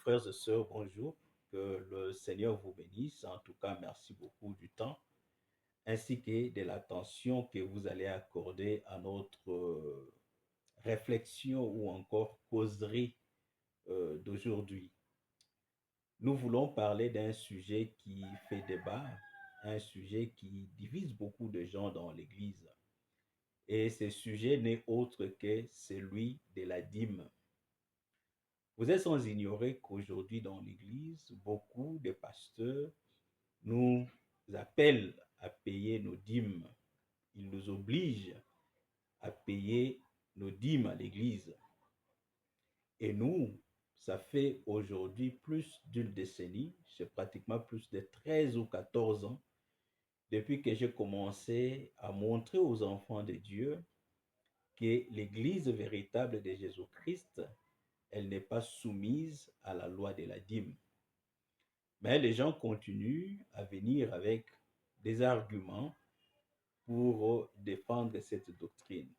Frères et sœurs, bonjour. Que le Seigneur vous bénisse. En tout cas, merci beaucoup du temps ainsi que de l'attention que vous allez accorder à notre réflexion ou encore causerie d'aujourd'hui. Nous voulons parler d'un sujet qui fait débat, un sujet qui divise beaucoup de gens dans l'Église. Et ce sujet n'est autre que celui de la dîme. Vous êtes sans ignorer qu'aujourd'hui dans l'Église, beaucoup de pasteurs nous appellent à payer nos dîmes. Ils nous obligent à payer nos dîmes à l'Église. Et nous, ça fait aujourd'hui plus d'une décennie, c'est pratiquement plus de 13 ou 14 ans, depuis que j'ai commencé à montrer aux enfants de Dieu que l'Église véritable de Jésus-Christ, elle n'est pas soumise à la loi de la dîme. Mais les gens continuent à venir avec des arguments pour défendre cette doctrine.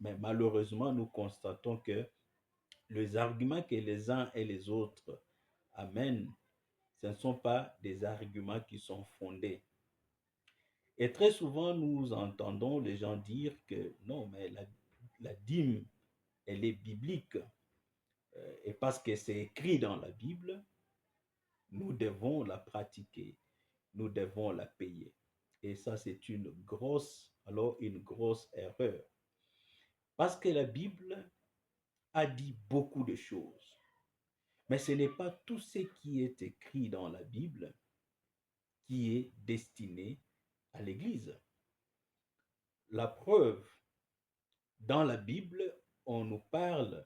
Mais malheureusement, nous constatons que les arguments que les uns et les autres amènent, ce ne sont pas des arguments qui sont fondés. Et très souvent, nous entendons les gens dire que non, mais la dîme, elle est biblique. Et parce que c'est écrit dans la Bible, nous devons la pratiquer, nous devons la payer. Et ça, c'est une grosse erreur. Parce que la Bible a dit beaucoup de choses. Mais ce n'est pas tout ce qui est écrit dans la Bible qui est destiné à l'Église. La preuve, dans la Bible, on nous parle,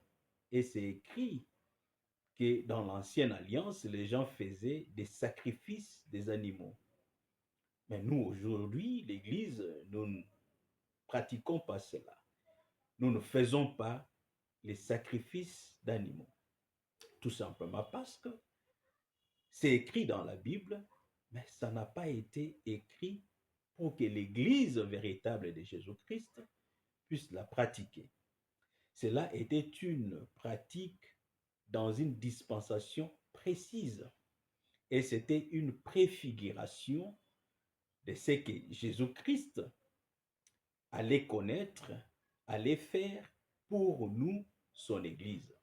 et c'est écrit, que dans l'Ancienne Alliance, les gens faisaient des sacrifices des animaux. Mais nous, aujourd'hui, l'Église, nous ne pratiquons pas cela. Nous ne faisons pas les sacrifices d'animaux. Tout simplement parce que c'est écrit dans la Bible, mais ça n'a pas été écrit pour que l'Église véritable de Jésus-Christ puisse la pratiquer. Cela était une pratique dans une dispensation précise. Et c'était une préfiguration de ce que Jésus-Christ allait connaître, allait faire pour nous, son Église.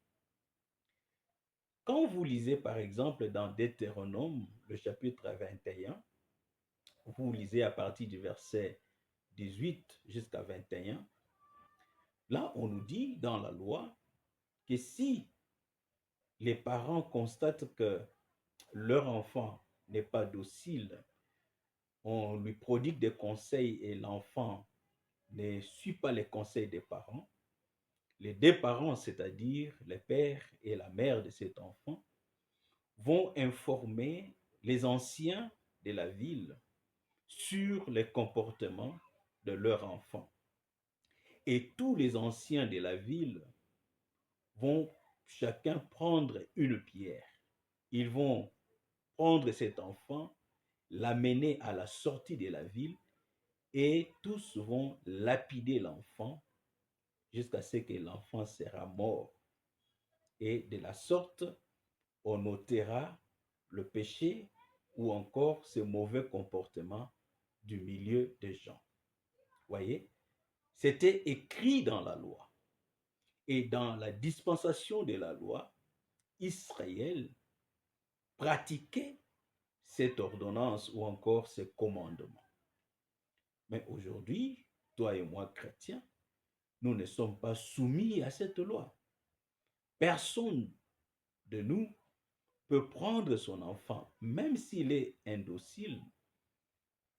Quand vous lisez par exemple dans Deutéronome, le chapitre 21, vous lisez à partir du verset 18 jusqu'à 21, là on nous dit dans la loi que si les parents constatent que leur enfant n'est pas docile, on lui prodigue des conseils et l'enfant ne suit pas les conseils des parents, les deux parents, c'est-à-dire le père et la mère de cet enfant, vont informer les anciens de la ville sur les comportements de leur enfant. Et tous les anciens de la ville vont chacun prendre une pierre. Ils vont prendre cet enfant, l'amener à la sortie de la ville et tous vont lapider l'enfant jusqu'à ce que l'enfant sera mort. Et de la sorte, on ôtera le péché ou encore ce mauvais comportement du milieu des gens. Voyez, c'était écrit dans la loi. Et dans la dispensation de la loi, Israël pratiquait cette ordonnance ou encore ce commandement. Mais aujourd'hui, toi et moi, chrétiens, nous ne sommes pas soumis à cette loi. Personne de nous peut prendre son enfant, même s'il est indocile,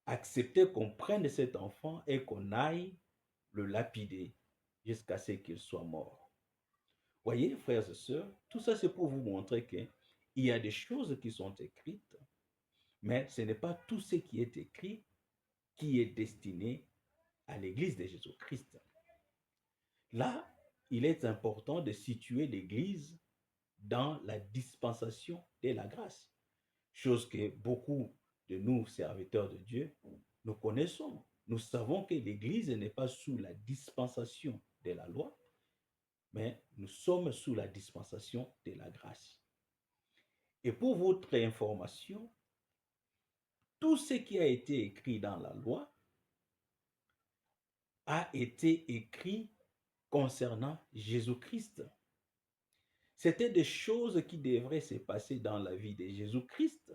accepter qu'on prenne cet enfant et qu'on aille le lapider jusqu'à ce qu'il soit mort. Voyez, frères et sœurs, tout ça c'est pour vous montrer qu'il y a des choses qui sont écrites, mais ce n'est pas tout ce qui est écrit qui est destiné à l'Église de Jésus-Christ. Là, il est important de situer l'Église dans la dispensation de la grâce, chose que beaucoup de nous, serviteurs de Dieu, nous connaissons. Nous savons que l'Église n'est pas sous la dispensation de la loi, mais nous sommes sous la dispensation de la grâce. Et pour votre information, tout ce qui a été écrit dans la loi a été écrit concernant Jésus-Christ. C'était des choses qui devraient se passer dans la vie de Jésus-Christ,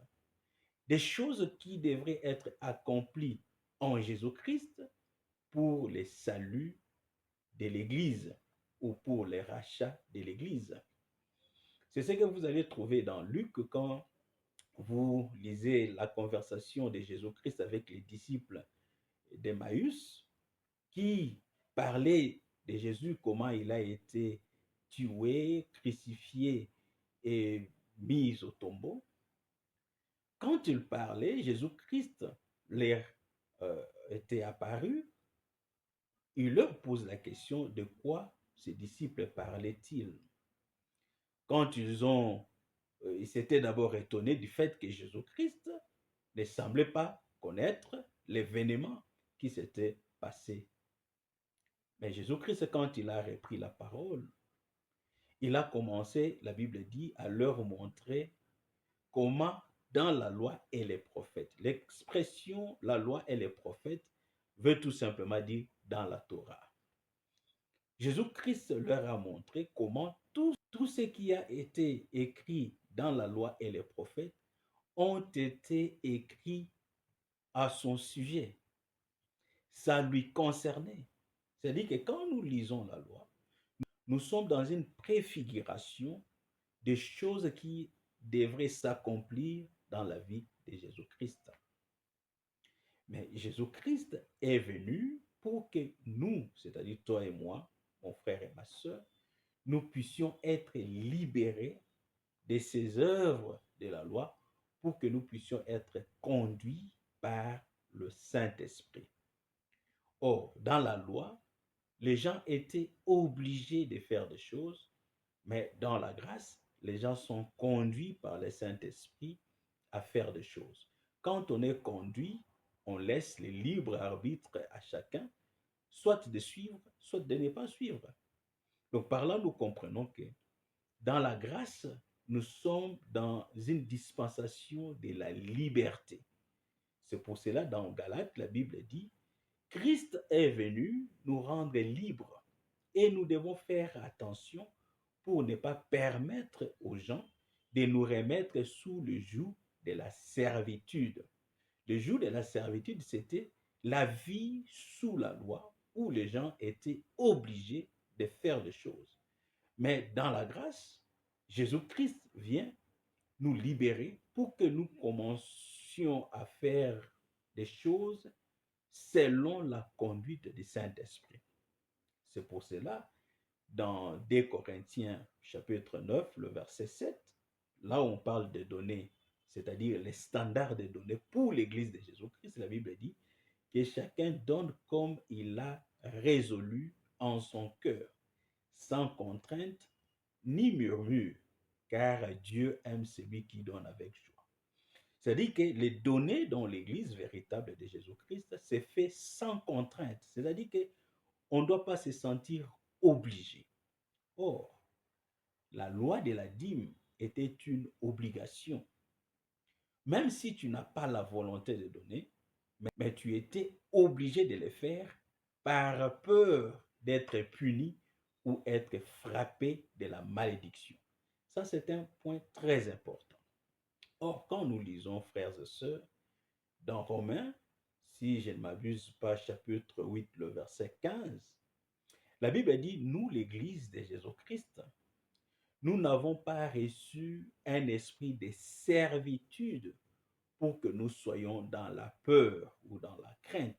des choses qui devraient être accomplies en Jésus-Christ pour les saluts de l'Église ou pour les rachats de l'Église. C'est ce que vous allez trouver dans Luc quand vous lisez la conversation de Jésus-Christ avec les disciples d'Emmaüs qui parlaient de Jésus, comment il a été tué, crucifié et mis au tombeau. Quand il parlait, Jésus-Christ leur était apparu. Il leur pose la question de quoi ses disciples parlaient-ils. Quand ils s'étaient d'abord étonnés du fait que Jésus-Christ ne semblait pas connaître l'événement qui s'était passé. Mais Jésus-Christ, quand il a repris la parole, il a commencé, la Bible dit, à leur montrer comment dans la loi et les prophètes. L'expression la loi et les prophètes veut tout simplement dire dans la Torah. Jésus-Christ leur a montré comment tout ce qui a été écrit dans la loi et les prophètes ont été écrits à son sujet. Ça lui concernait. C'est-à-dire que quand nous lisons la loi, nous sommes dans une préfiguration des choses qui devraient s'accomplir dans la vie de Jésus-Christ. Mais Jésus-Christ est venu pour que nous, c'est-à-dire toi et moi, mon frère et ma soeur, nous puissions être libérés de ces œuvres de la loi pour que nous puissions être conduits par le Saint-Esprit. Or, dans la loi, les gens étaient obligés de faire des choses, mais dans la grâce, les gens sont conduits par le Saint-Esprit à faire des choses. Quand on est conduit, on laisse le libre arbitre à chacun, soit de suivre, soit de ne pas suivre. Donc par là, nous comprenons que dans la grâce, nous sommes dans une dispensation de la liberté. C'est pour cela, dans Galates, la Bible dit, Christ est venu nous rendre libres et nous devons faire attention pour ne pas permettre aux gens de nous remettre sous le joug de la servitude. Le joug de la servitude, c'était la vie sous la loi où les gens étaient obligés de faire des choses. Mais dans la grâce, Jésus-Christ vient nous libérer pour que nous commencions à faire des choses selon la conduite du Saint-Esprit. C'est pour cela, dans 2 Corinthiens chapitre 9, le verset 7, là où on parle de données, c'est-à-dire les standards de données pour l'Église de Jésus-Christ, la Bible dit que chacun donne comme il a résolu en son cœur, sans contrainte ni murmure, car Dieu aime celui qui donne avec joie. C'est-à-dire que les données dans l'Église véritable de Jésus-Christ, c'est fait sans contrainte. C'est-à-dire qu'on ne doit pas se sentir obligé. Or, la loi de la dîme était une obligation. Même si tu n'as pas la volonté de donner, mais tu étais obligé de le faire par peur d'être puni ou être frappé de la malédiction. Ça, c'est un point très important. Or, quand nous lisons, frères et sœurs, dans Romains, si je ne m'abuse pas, chapitre 8, le verset 15, la Bible dit, nous, l'Église de Jésus-Christ, nous n'avons pas reçu un esprit de servitude pour que nous soyons dans la peur ou dans la crainte,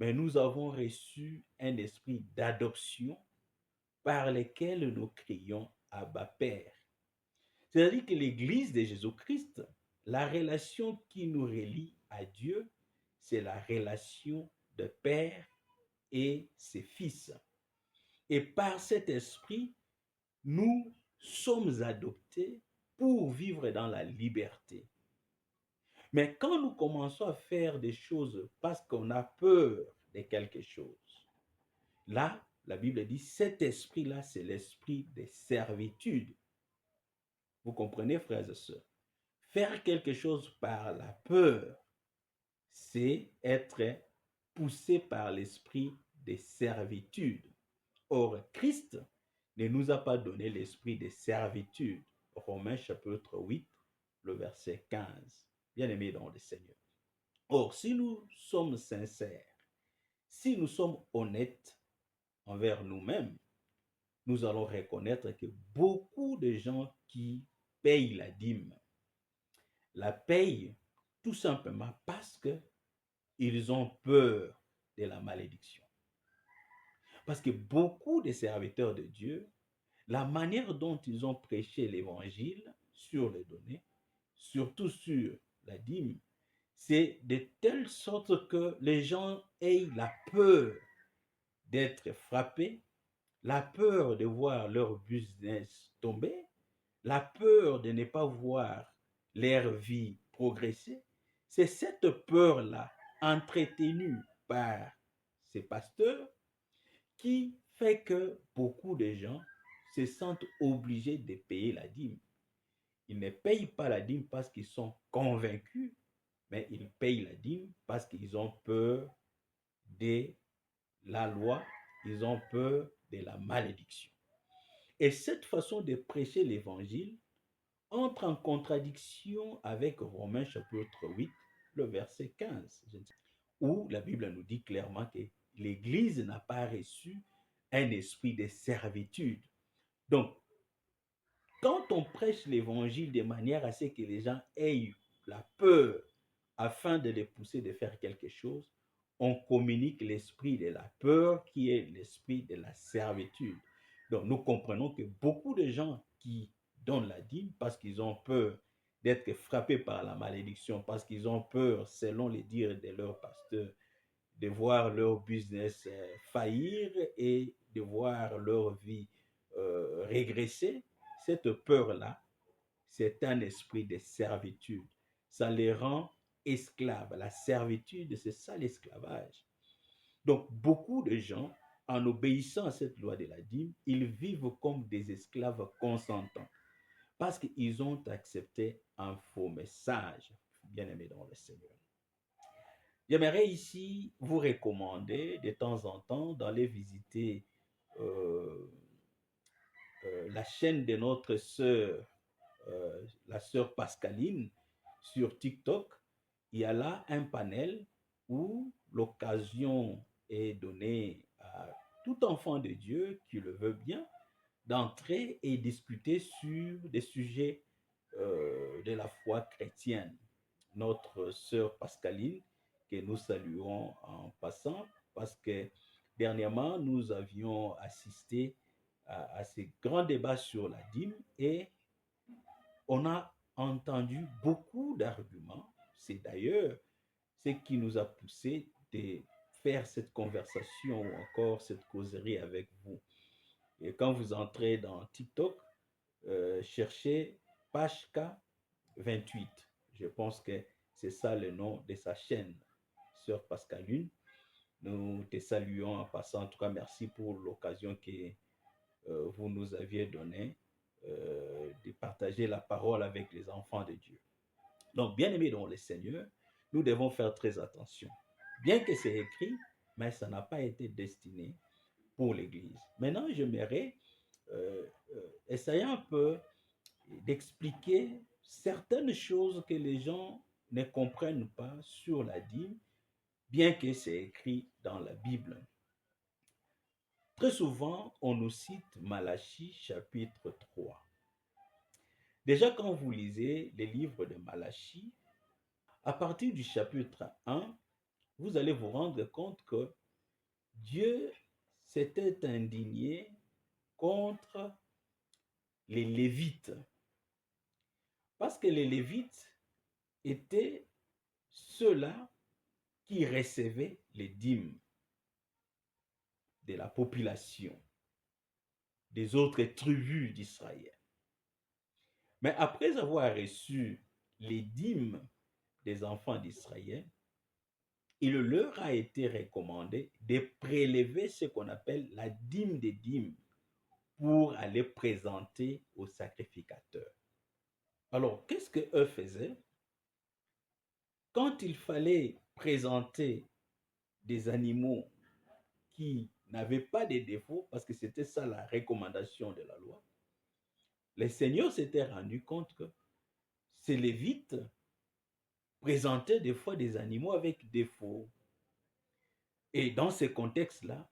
mais nous avons reçu un esprit d'adoption par lequel nous crions Abba Père. C'est-à-dire que l'Église de Jésus-Christ, la relation qui nous relie à Dieu, c'est la relation de Père et ses fils. Et par cet esprit, nous sommes adoptés pour vivre dans la liberté. Mais quand nous commençons à faire des choses parce qu'on a peur de quelque chose, là, la Bible dit, cet esprit-là, c'est l'esprit de servitude. Vous comprenez, frères et sœurs? Faire quelque chose par la peur, c'est être poussé par l'esprit de servitude. Or, Christ ne nous a pas donné l'esprit de servitude. Romains chapitre 8, le verset 15. Bien-aimés dans le Seigneur. Or, si nous sommes sincères, si nous sommes honnêtes envers nous-mêmes, nous allons reconnaître que beaucoup de gens qui payent la dîme, la payent tout simplement parce qu'ils ont peur de la malédiction. Parce que beaucoup de serviteurs de Dieu, la manière dont ils ont prêché l'évangile sur les données, surtout sur la dîme, c'est de telle sorte que les gens aient la peur d'être frappés, la peur de voir leur business tomber, la peur de ne pas voir leur vie progresser. C'est cette peur-là, entretenue par ces pasteurs, qui fait que beaucoup de gens se sentent obligés de payer la dîme. Ils ne payent pas la dîme parce qu'ils sont convaincus, mais ils payent la dîme parce qu'ils ont peur de la loi, ils ont peur de la malédiction. Et cette façon de prêcher l'évangile entre en contradiction avec Romains chapitre 8, le verset 15, où la Bible nous dit clairement que l'Église n'a pas reçu un esprit de servitude. Donc, quand on prêche l'évangile de manière à ce que les gens aient la peur afin de les pousser de faire quelque chose, on communique l'esprit de la peur qui est l'esprit de la servitude. Donc nous comprenons que beaucoup de gens qui donnent la dîme parce qu'ils ont peur d'être frappés par la malédiction, parce qu'ils ont peur, selon les dires de leur pasteur, de voir leur business faillir et de voir leur vie régresser, cette peur-là, c'est un esprit de servitude. Ça les rend esclaves. La servitude, c'est ça l'esclavage. Donc, beaucoup de gens, en obéissant à cette loi de la dîme, ils vivent comme des esclaves consentants parce qu'ils ont accepté un faux message, bien-aimés dans le Seigneur. J'aimerais ici vous recommander de temps en temps d'aller visiter euh, la chaîne de notre sœur, la sœur Pascaline, sur TikTok. Il y a là un panel où l'occasion est donnée à tout enfant de Dieu qui le veut bien d'entrer et discuter sur des sujets de la foi chrétienne. Notre sœur Pascaline, que nous saluons en passant, parce que dernièrement, nous avions assisté à ces grands débats sur la dîme et on a entendu beaucoup d'arguments. C'est d'ailleurs ce qui nous a poussé de faire cette conversation ou encore cette causerie avec vous. Et quand vous entrez dans TikTok, cherchez Pashka28. Je pense que c'est ça le nom de sa chaîne, Sœur Pascaline. Nous te saluons en passant. En tout cas, merci pour l'occasion que vous nous aviez donnée de partager la parole avec les enfants de Dieu. Donc, bien aimés dans le Seigneur, nous devons faire très attention. Bien que c'est écrit, mais ça n'a pas été destiné pour l'Église. Maintenant, j'aimerais essayer un peu d'expliquer certaines choses que les gens ne comprennent pas sur la dîme, bien que c'est écrit dans la Bible. Très souvent, on nous cite Malachie chapitre 3. Déjà, quand vous lisez les livres de Malachie, à partir du chapitre 1, vous allez vous rendre compte que Dieu s'était indigné contre les Lévites. Parce que les Lévites étaient ceux-là qui recevaient les dîmes de la population, des autres tribus d'Israël. Mais après avoir reçu les dîmes des enfants d'Israël, il leur a été recommandé de prélever ce qu'on appelle la dîme des dîmes pour aller présenter au sacrificateur. Alors, qu'est-ce qu'eux faisaient? Quand il fallait présenter des animaux qui n'avaient pas de défauts, parce que c'était ça la recommandation de la loi, les seigneurs s'étaient rendus compte que ces Lévites présentaient des fois des animaux avec défauts. Et dans ce contexte-là,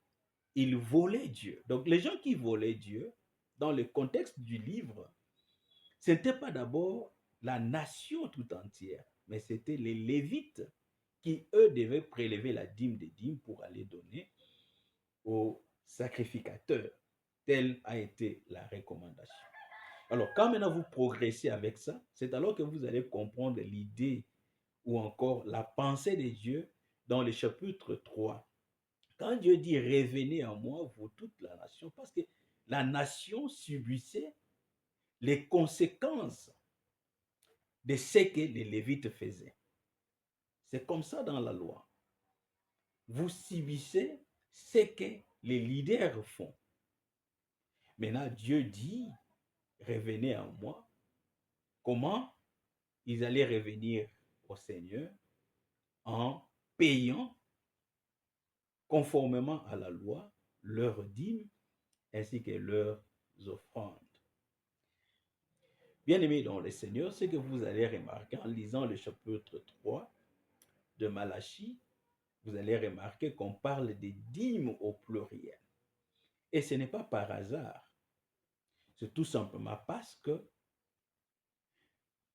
ils volaient Dieu. Donc les gens qui volaient Dieu, dans le contexte du livre, ce n'était pas d'abord la nation tout entière, mais c'était les Lévites qui, eux, devaient prélever la dîme des dîmes pour aller donner aux sacrificateurs. Telle a été la recommandation. Alors, quand maintenant vous progressez avec ça, c'est alors que vous allez comprendre l'idée ou encore la pensée de Dieu dans le chapitre 3. Quand Dieu dit revenez à moi, vous toute la nation, parce que la nation subissait les conséquences de ce que les Lévites faisaient. C'est comme ça dans la loi. Vous subissez ce que les leaders font. Maintenant, Dieu dit revenez à moi. Comment ils allaient revenir au Seigneur? En payant conformément à la loi leurs dîmes ainsi que leurs offrandes. Bien-aimés dans le Seigneur, ce que vous allez remarquer en lisant le chapitre 3 de Malachie, vous allez remarquer qu'on parle des dîmes au pluriel. Et ce n'est pas par hasard. C'est tout simplement parce que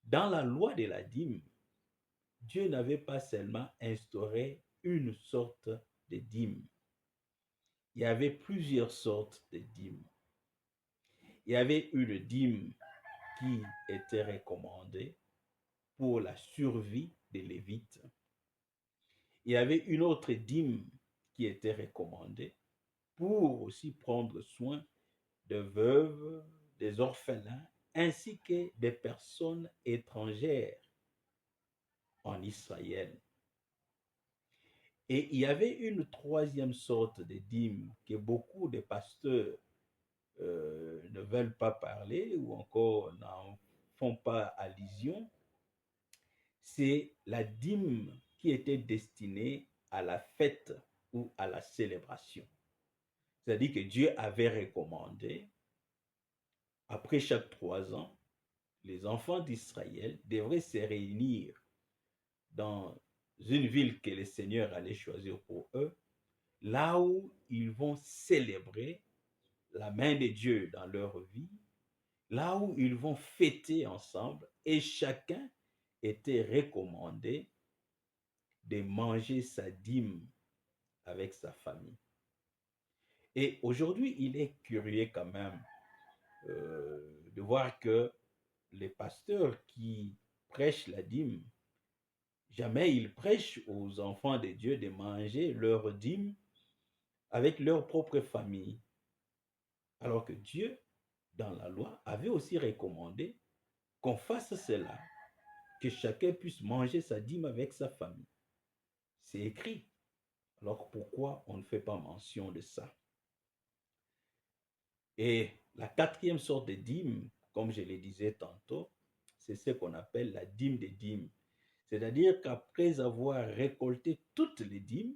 dans la loi de la dîme, Dieu n'avait pas seulement instauré une sorte de dîme. Il y avait plusieurs sortes de dîmes. Il y avait une dîme qui était recommandée pour la survie des Lévites. Il y avait une autre dîme qui était recommandée pour aussi prendre soin des veuves, des orphelins, ainsi que des personnes étrangères en Israël. Et il y avait une troisième sorte de dîme que beaucoup de pasteurs ne veulent pas parler ou encore n'en font pas allusion. C'est la dîme qui était destinée à la fête ou à la célébration. C'est-à-dire que Dieu avait recommandé, après chaque 3 ans, les enfants d'Israël devraient se réunir dans une ville que le Seigneur allait choisir pour eux, là où ils vont célébrer la main de Dieu dans leur vie, là où ils vont fêter ensemble, et chacun était recommandé de manger sa dîme avec sa famille. Et aujourd'hui, il est curieux quand même de voir que les pasteurs qui prêchent la dîme, jamais ils prêchent aux enfants de Dieu de manger leur dîme avec leur propre famille. Alors que Dieu, dans la loi, avait aussi recommandé qu'on fasse cela, que chacun puisse manger sa dîme avec sa famille. C'est écrit. Alors pourquoi on ne fait pas mention de ça? Et la quatrième sorte de dîme, comme je le disais tantôt, c'est ce qu'on appelle la dîme des dîmes. C'est-à-dire qu'après avoir récolté toutes les dîmes,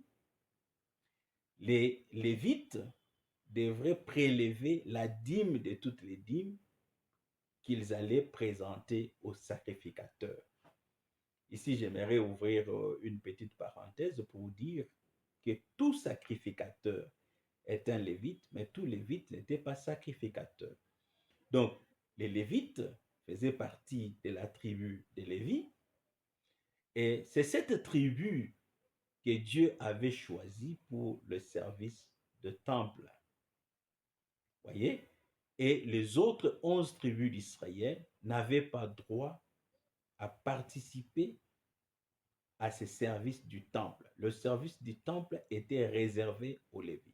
les Lévites devraient prélever la dîme de toutes les dîmes qu'ils allaient présenter au sacrificateur. Ici, j'aimerais ouvrir une petite parenthèse pour dire que tout sacrificateur est un lévite, mais tout lévite n'était pas sacrificateur. Donc, les Lévites faisaient partie de la tribu de Lévi, et c'est cette tribu que Dieu avait choisie pour le service de temple. Voyez? Et les autres 11 tribus d'Israël n'avaient pas droit à participer à ce service du temple. Le service du temple était réservé aux Lévites.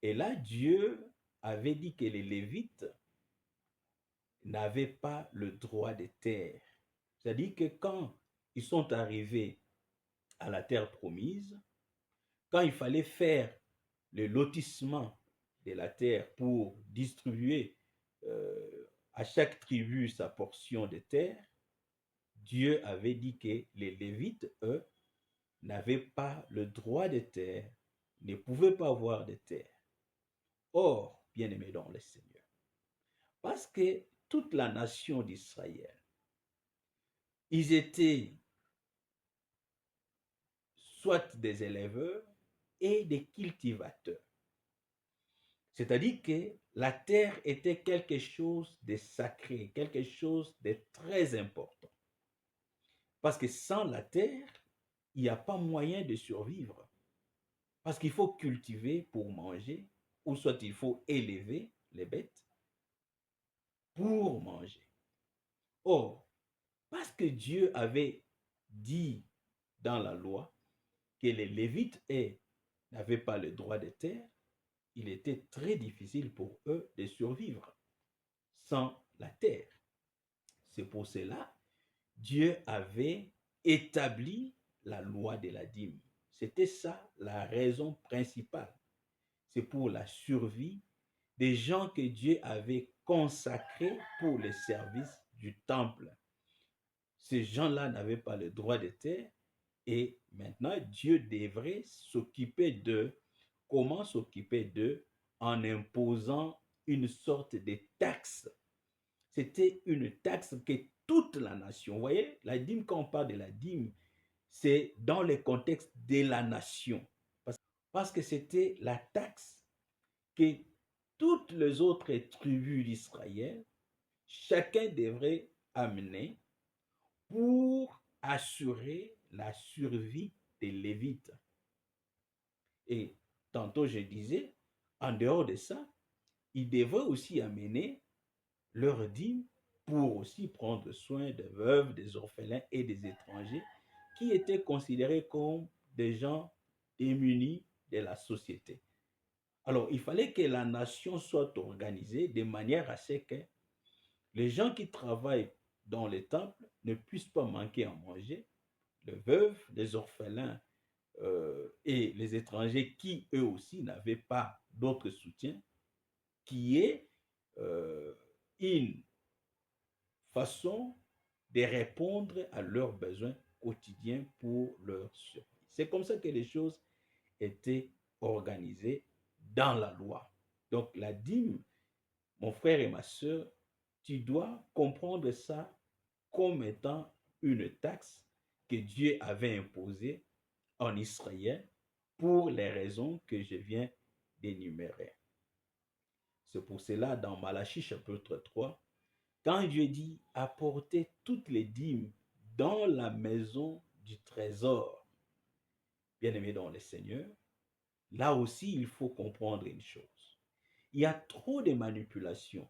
Et là, Dieu avait dit que les Lévites n'avaient pas le droit de terre. C'est-à-dire que quand ils sont arrivés à la terre promise, quand il fallait faire le lotissement de la terre pour distribuer à chaque tribu sa portion de terre, Dieu avait dit que les Lévites, eux, n'avaient pas le droit de terre, ne pouvaient pas avoir de terre. Or, bien-aimés dans le Seigneur, parce que toute la nation d'Israël, ils étaient soit des éleveurs et des cultivateurs. C'est-à-dire que la terre était quelque chose de sacré, quelque chose de très important. Parce que sans la terre, il n'y a pas moyen de survivre. Parce qu'il faut cultiver pour manger, ou soit il faut élever les bêtes pour manger. Or, parce que Dieu avait dit dans la loi que les Lévites n'avaient pas le droit de terre, il était très difficile pour eux de survivre sans la terre. C'est pour cela Dieu avait établi la loi de la dîme. C'était ça la raison principale. C'est pour la survie des gens que Dieu avait consacrés pour le service du temple. Ces gens-là n'avaient pas le droit de terre et maintenant Dieu devrait s'occuper d'eux. Comment s'occuper d'eux? En imposant une sorte de taxe. C'était une taxe que toute la nation, vous voyez, la dîme, quand on parle de la dîme, c'est dans le contexte de la nation. Parce que c'était la taxe que toutes les autres tribus d'Israël, chacun devrait amener pour assurer la survie des Lévites. Et tantôt je disais, en dehors de ça, ils devraient aussi amener leur dîme pour aussi prendre soin des veuves, des orphelins et des étrangers qui étaient considérés comme des gens démunis de la société. Alors, il fallait que la nation soit organisée de manière à ce que les gens qui travaillent dans les temples ne puissent pas manquer à manger, les veuves, les orphelins et les étrangers qui, eux aussi, n'avaient pas d'autre soutien, qui est une façon de répondre à leurs besoins quotidiens pour leur survie. C'est comme ça que les choses étaient organisées dans la loi. Donc la dîme, mon frère et ma soeur, tu dois comprendre ça comme étant une taxe que Dieu avait imposée en Israël pour les raisons que je viens d'énumérer. C'est pour cela, dans Malachie chapitre 3, quand Dieu dit apportez toutes les dîmes dans la maison du trésor, bien-aimé dans le Seigneur, là aussi il faut comprendre une chose. Il y a trop de manipulations.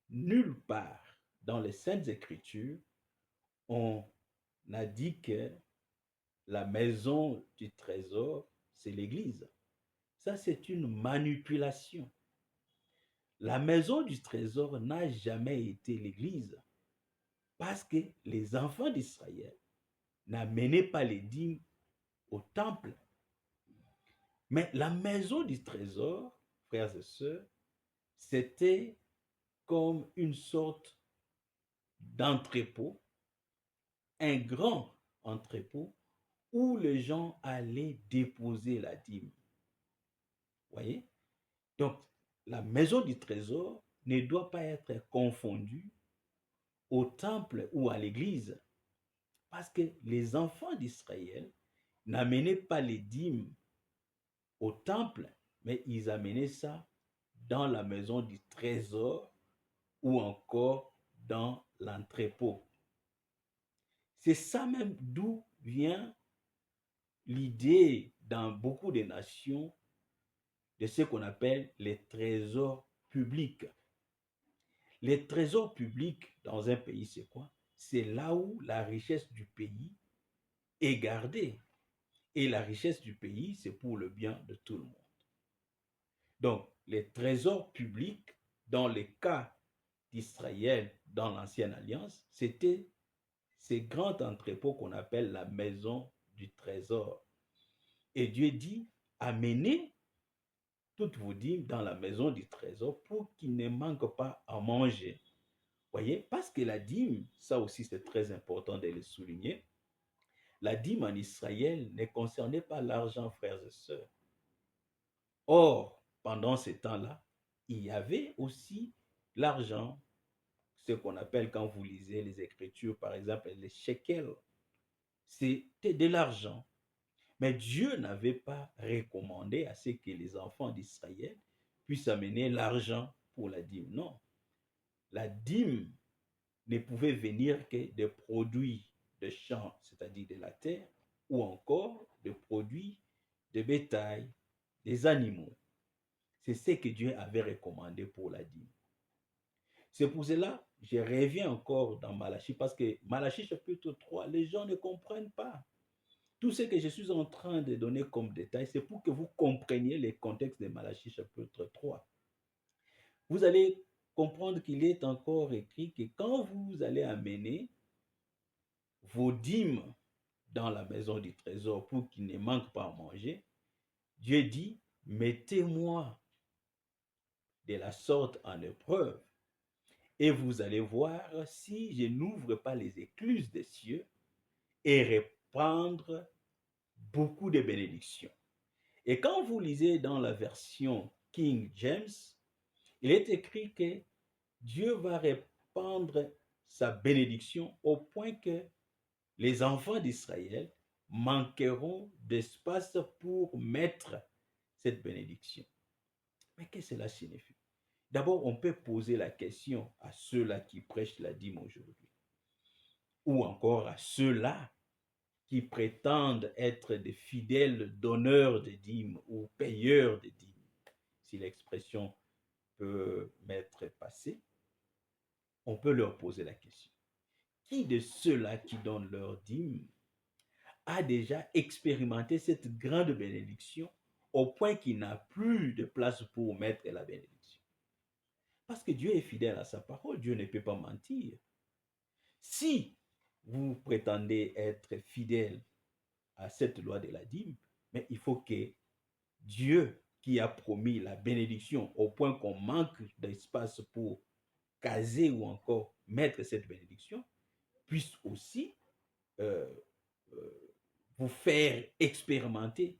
Nulle part dans les Saintes Écritures, on a dit que la maison du trésor, c'est l'Église. Ça, c'est une manipulation. La maison du trésor n'a jamais été l'Église parce que les enfants d'Israël n'amenaient pas les dîmes au temple. Mais la maison du trésor, frères et sœurs, c'était comme une sorte d'entrepôt, un grand entrepôt où les gens allaient déposer la dîme. Vous voyez? Donc, la maison du trésor ne doit pas être confondue au temple ou à l'église, parce que les enfants d'Israël n'amenaient pas les dîmes au temple, mais ils amenaient ça dans la maison du trésor ou encore dans l'entrepôt. C'est ça même d'où vient l'idée dans beaucoup de nations de ce qu'on appelle les trésors publics. Les trésors publics dans un pays, c'est quoi? C'est là où la richesse du pays est gardée. Et la richesse du pays, c'est pour le bien de tout le monde. Donc, les trésors publics, dans le cas d'Israël dans l'Ancienne Alliance, c'était ces grands entrepôts qu'on appelle la maison du trésor. Et Dieu dit, amenez toutes vos dîmes dans la maison du trésor pour qu'il ne manque pas à manger. Voyez, parce que la dîme, ça aussi c'est très important de le souligner, la dîme en Israël ne concernait pas l'argent, frères et sœurs. Or, pendant ces temps-là, il y avait aussi l'argent, ce qu'on appelle quand vous lisez les Écritures, par exemple, les shekels. C'était de l'argent. Mais Dieu n'avait pas recommandé à ce que les enfants d'Israël puissent amener l'argent pour la dîme. Non, la dîme ne pouvait venir que des produits de champs, c'est-à-dire de la terre, ou encore des produits de bétail, des animaux. C'est ce que Dieu avait recommandé pour la dîme. C'est pour cela que je reviens encore dans Malachie, parce que Malachie chapitre 3, les gens ne comprennent pas. Tout ce que je suis en train de donner comme détail, c'est pour que vous compreniez le contexte de Malachie chapitre 3. Vous allez comprendre qu'il est encore écrit que quand vous allez amener vos dîmes dans la maison du trésor pour qu'il ne manque pas à manger, Dieu dit, mettez-moi de la sorte en épreuve et vous allez voir si je n'ouvre pas les écluses des cieux et répandre beaucoup de bénédictions. Et quand vous lisez dans la version King James, il est écrit que Dieu va répandre sa bénédiction au point que les enfants d'Israël manqueront d'espace pour mettre cette bénédiction. Mais qu'est-ce que cela signifie? D'abord, on peut poser la question à ceux-là qui prêchent la dîme aujourd'hui, ou encore à ceux-là qui prétendent être des fidèles donneurs de dîmes ou payeurs de dîmes, si l'expression peut m'être passée. On peut leur poser la question. Qui de ceux-là qui donnent leur dîme a déjà expérimenté cette grande bénédiction au point qu'il n'a plus de place pour mettre la bénédiction? Parce que Dieu est fidèle à sa parole, Dieu ne peut pas mentir. Si vous prétendez être fidèle à cette loi de la dîme, mais il faut que Dieu, qui a promis la bénédiction au point qu'on manque d'espace pour caser ou encore mettre cette bénédiction, puisse aussi euh, euh, vous faire expérimenter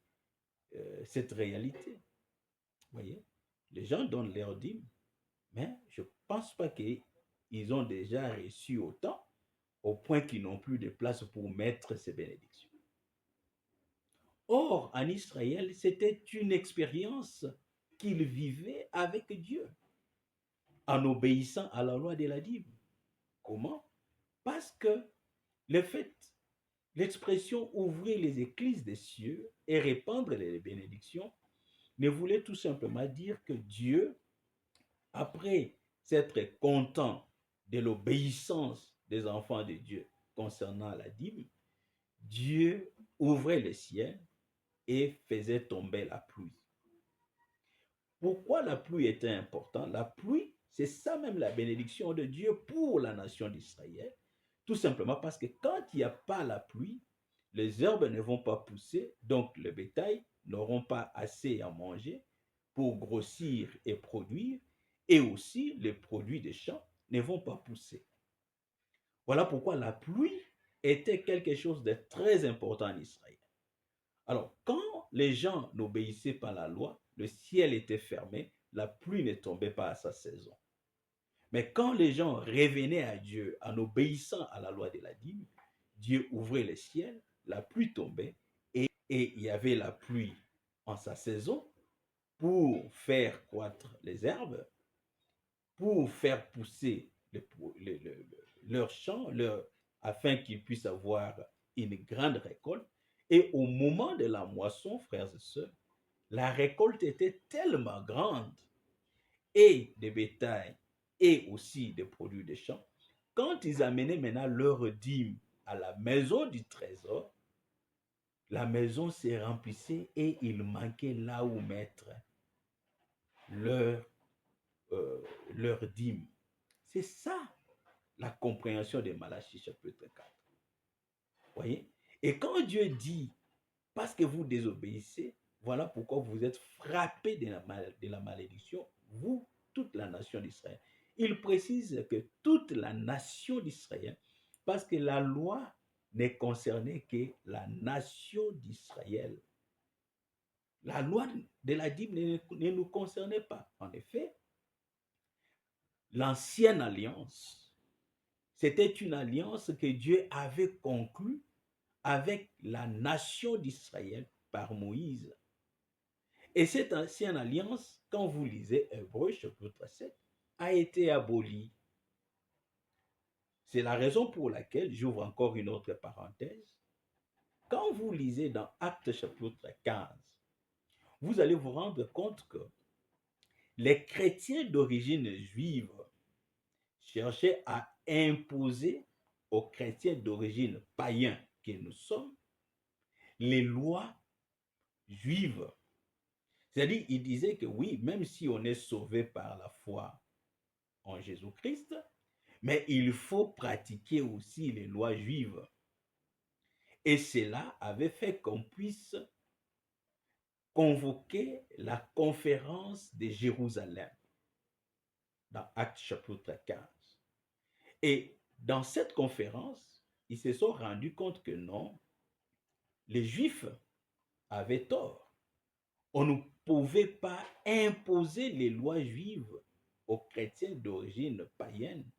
cette réalité. Vous voyez, les gens donnent leur dîme, mais je ne pense pas qu'ils ont déjà reçu autant au point qu'ils n'ont plus de place pour mettre ces bénédictions. Or, en Israël, c'était une expérience qu'ils vivaient avec Dieu, en obéissant à la loi de la dîme. Comment? Parce que le fait, l'expression ouvrir les écluses des cieux et répandre les bénédictions ne voulait tout simplement dire que Dieu, après s'être content de l'obéissance des enfants de Dieu concernant la dîme, Dieu ouvrait le ciel et faisait tomber la pluie. Pourquoi la pluie était importante? La pluie, c'est ça même la bénédiction de Dieu pour la nation d'Israël. Tout simplement parce que quand il n'y a pas la pluie, les herbes ne vont pas pousser, donc le bétail n'auront pas assez à manger pour grossir et produire, et aussi les produits des champs ne vont pas pousser. Voilà pourquoi la pluie était quelque chose de très important en Israël. Alors, quand les gens n'obéissaient pas à la loi, le ciel était fermé, la pluie ne tombait pas à sa saison. Mais quand les gens revenaient à Dieu en obéissant à la loi de la dîme, Dieu ouvrait le ciel, la pluie tombait et il y avait la pluie en sa saison pour faire croître les herbes, pour faire pousser leurs champs, afin qu'ils puissent avoir une grande récolte. Et au moment de la moisson, frères et sœurs, la récolte était tellement grande, et des bétails, et aussi des produits des champs. Quand ils amenaient maintenant leur dîme à la maison du trésor, la maison se remplissait et il manquait là où mettre leur, leur dîme. C'est ça la compréhension de Malachie chapitre 4. Voyez? Et quand Dieu dit, parce que vous désobéissez, voilà pourquoi vous êtes frappés de la malédiction, vous, toute la nation d'Israël. il précise que toute la nation d'Israël, parce que la loi n'est concernée que la nation d'Israël. La loi de la Bible ne nous concernait pas. En effet, l'ancienne alliance, c'était une alliance que Dieu avait conclue avec la nation d'Israël par Moïse. Et cette ancienne alliance, quand vous lisez Hébreux chapitre 7, a été abolie. C'est la raison pour laquelle, j'ouvre encore une autre parenthèse, quand vous lisez dans Actes chapitre 15, vous allez vous rendre compte que les chrétiens d'origine juive cherchaient à imposer aux chrétiens d'origine païenne que nous sommes les lois juives. C'est-à-dire, ils disaient que oui, même si on est sauvé par la foi en Jésus-Christ, mais il faut pratiquer aussi les lois juives. Et cela avait fait qu'on puisse convoquer la conférence de Jérusalem dans Actes chapitre 15. Et dans cette conférence, ils se sont rendus compte que non, les Juifs avaient tort. On ne pouvait pas imposer les lois juives aux chrétiens d'origine païenne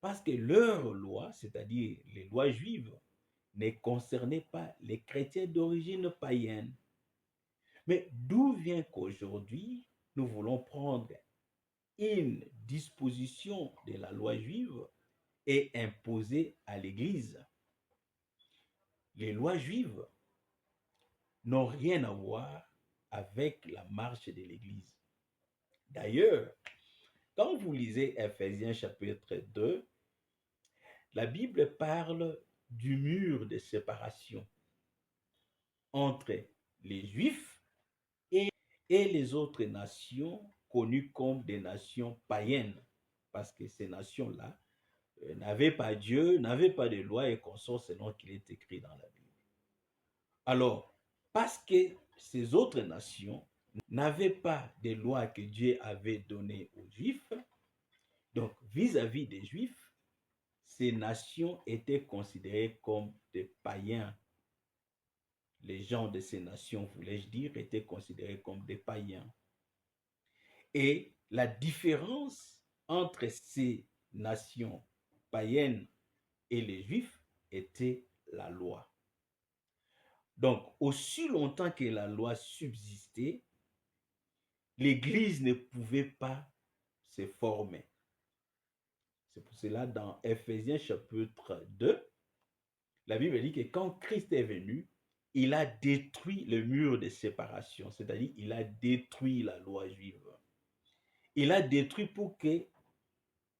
parce que leurs lois, c'est-à-dire les lois juives, ne concernaient pas les chrétiens d'origine païenne. Mais d'où vient qu'aujourd'hui, nous voulons prendre une disposition de la loi juive et imposer à l'Église? Les lois juives n'ont rien à voir avec la marche de l'Église. D'ailleurs, quand vous lisez Ephésiens chapitre 2, la Bible parle du mur de séparation entre les Juifs et les autres nations connues comme des nations païennes, parce que ces nations-là n'avaient pas Dieu, n'avaient pas de loi et consorts selon qu'il est écrit dans la Bible. Alors, parce que ces autres nations n'avaient pas de lois que Dieu avait données aux Juifs, donc vis-à-vis des Juifs, ces nations étaient considérées comme des païens. Les gens de ces nations, voulais-je dire, étaient considérés comme des païens. Et la différence entre ces nations païennes et les Juifs était la loi. Donc, aussi longtemps que la loi subsistait, l'Église ne pouvait pas se former. C'est pour cela, dans Ephésiens chapitre 2, la Bible dit que quand Christ est venu, il a détruit le mur de séparation, c'est-à-dire il a détruit la loi juive. Il a détruit pour que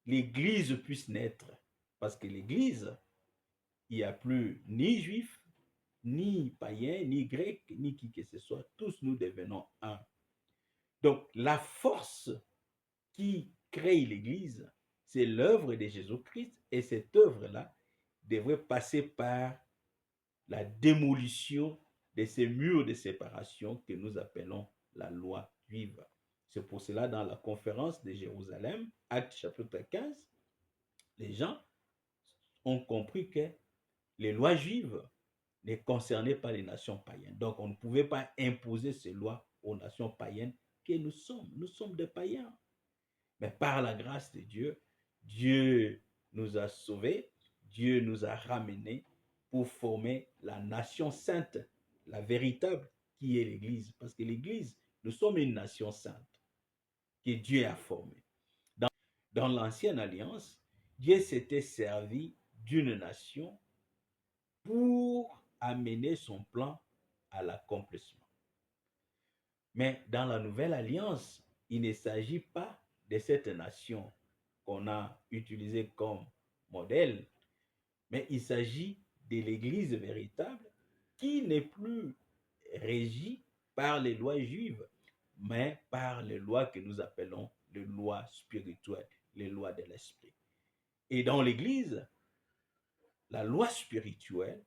l'Église puisse naître. Parce que l'Église, il n'y a plus ni juif, ni païen, ni grec, ni qui que ce soit. Tous nous devenons un. Donc, la force qui crée l'Église, c'est l'œuvre de Jésus-Christ. Et cette œuvre-là devrait passer par la démolition de ces murs de séparation que nous appelons la loi juive. C'est pour cela, dans la conférence de Jérusalem, Actes chapitre 15, les gens ont compris que les lois juives ne concernaient pas les nations païennes. Donc, on ne pouvait pas imposer ces lois aux nations païennes que nous sommes. Nous sommes des païens. Mais par la grâce de Dieu, Dieu nous a sauvés, Dieu nous a ramenés pour former la nation sainte, la véritable, qui est l'Église. Parce que l'Église, nous sommes une nation sainte que Dieu a formée. Dans l'ancienne alliance, Dieu s'était servi d'une nation pour amener son plan à l'accomplissement. Mais dans la nouvelle alliance, il ne s'agit pas de cette nation qu'on a utilisée comme modèle, mais il s'agit de l'Église véritable qui n'est plus régie par les lois juives, mais par les lois que nous appelons les lois spirituelles, les lois de l'esprit. Et dans l'Église, la loi spirituelle,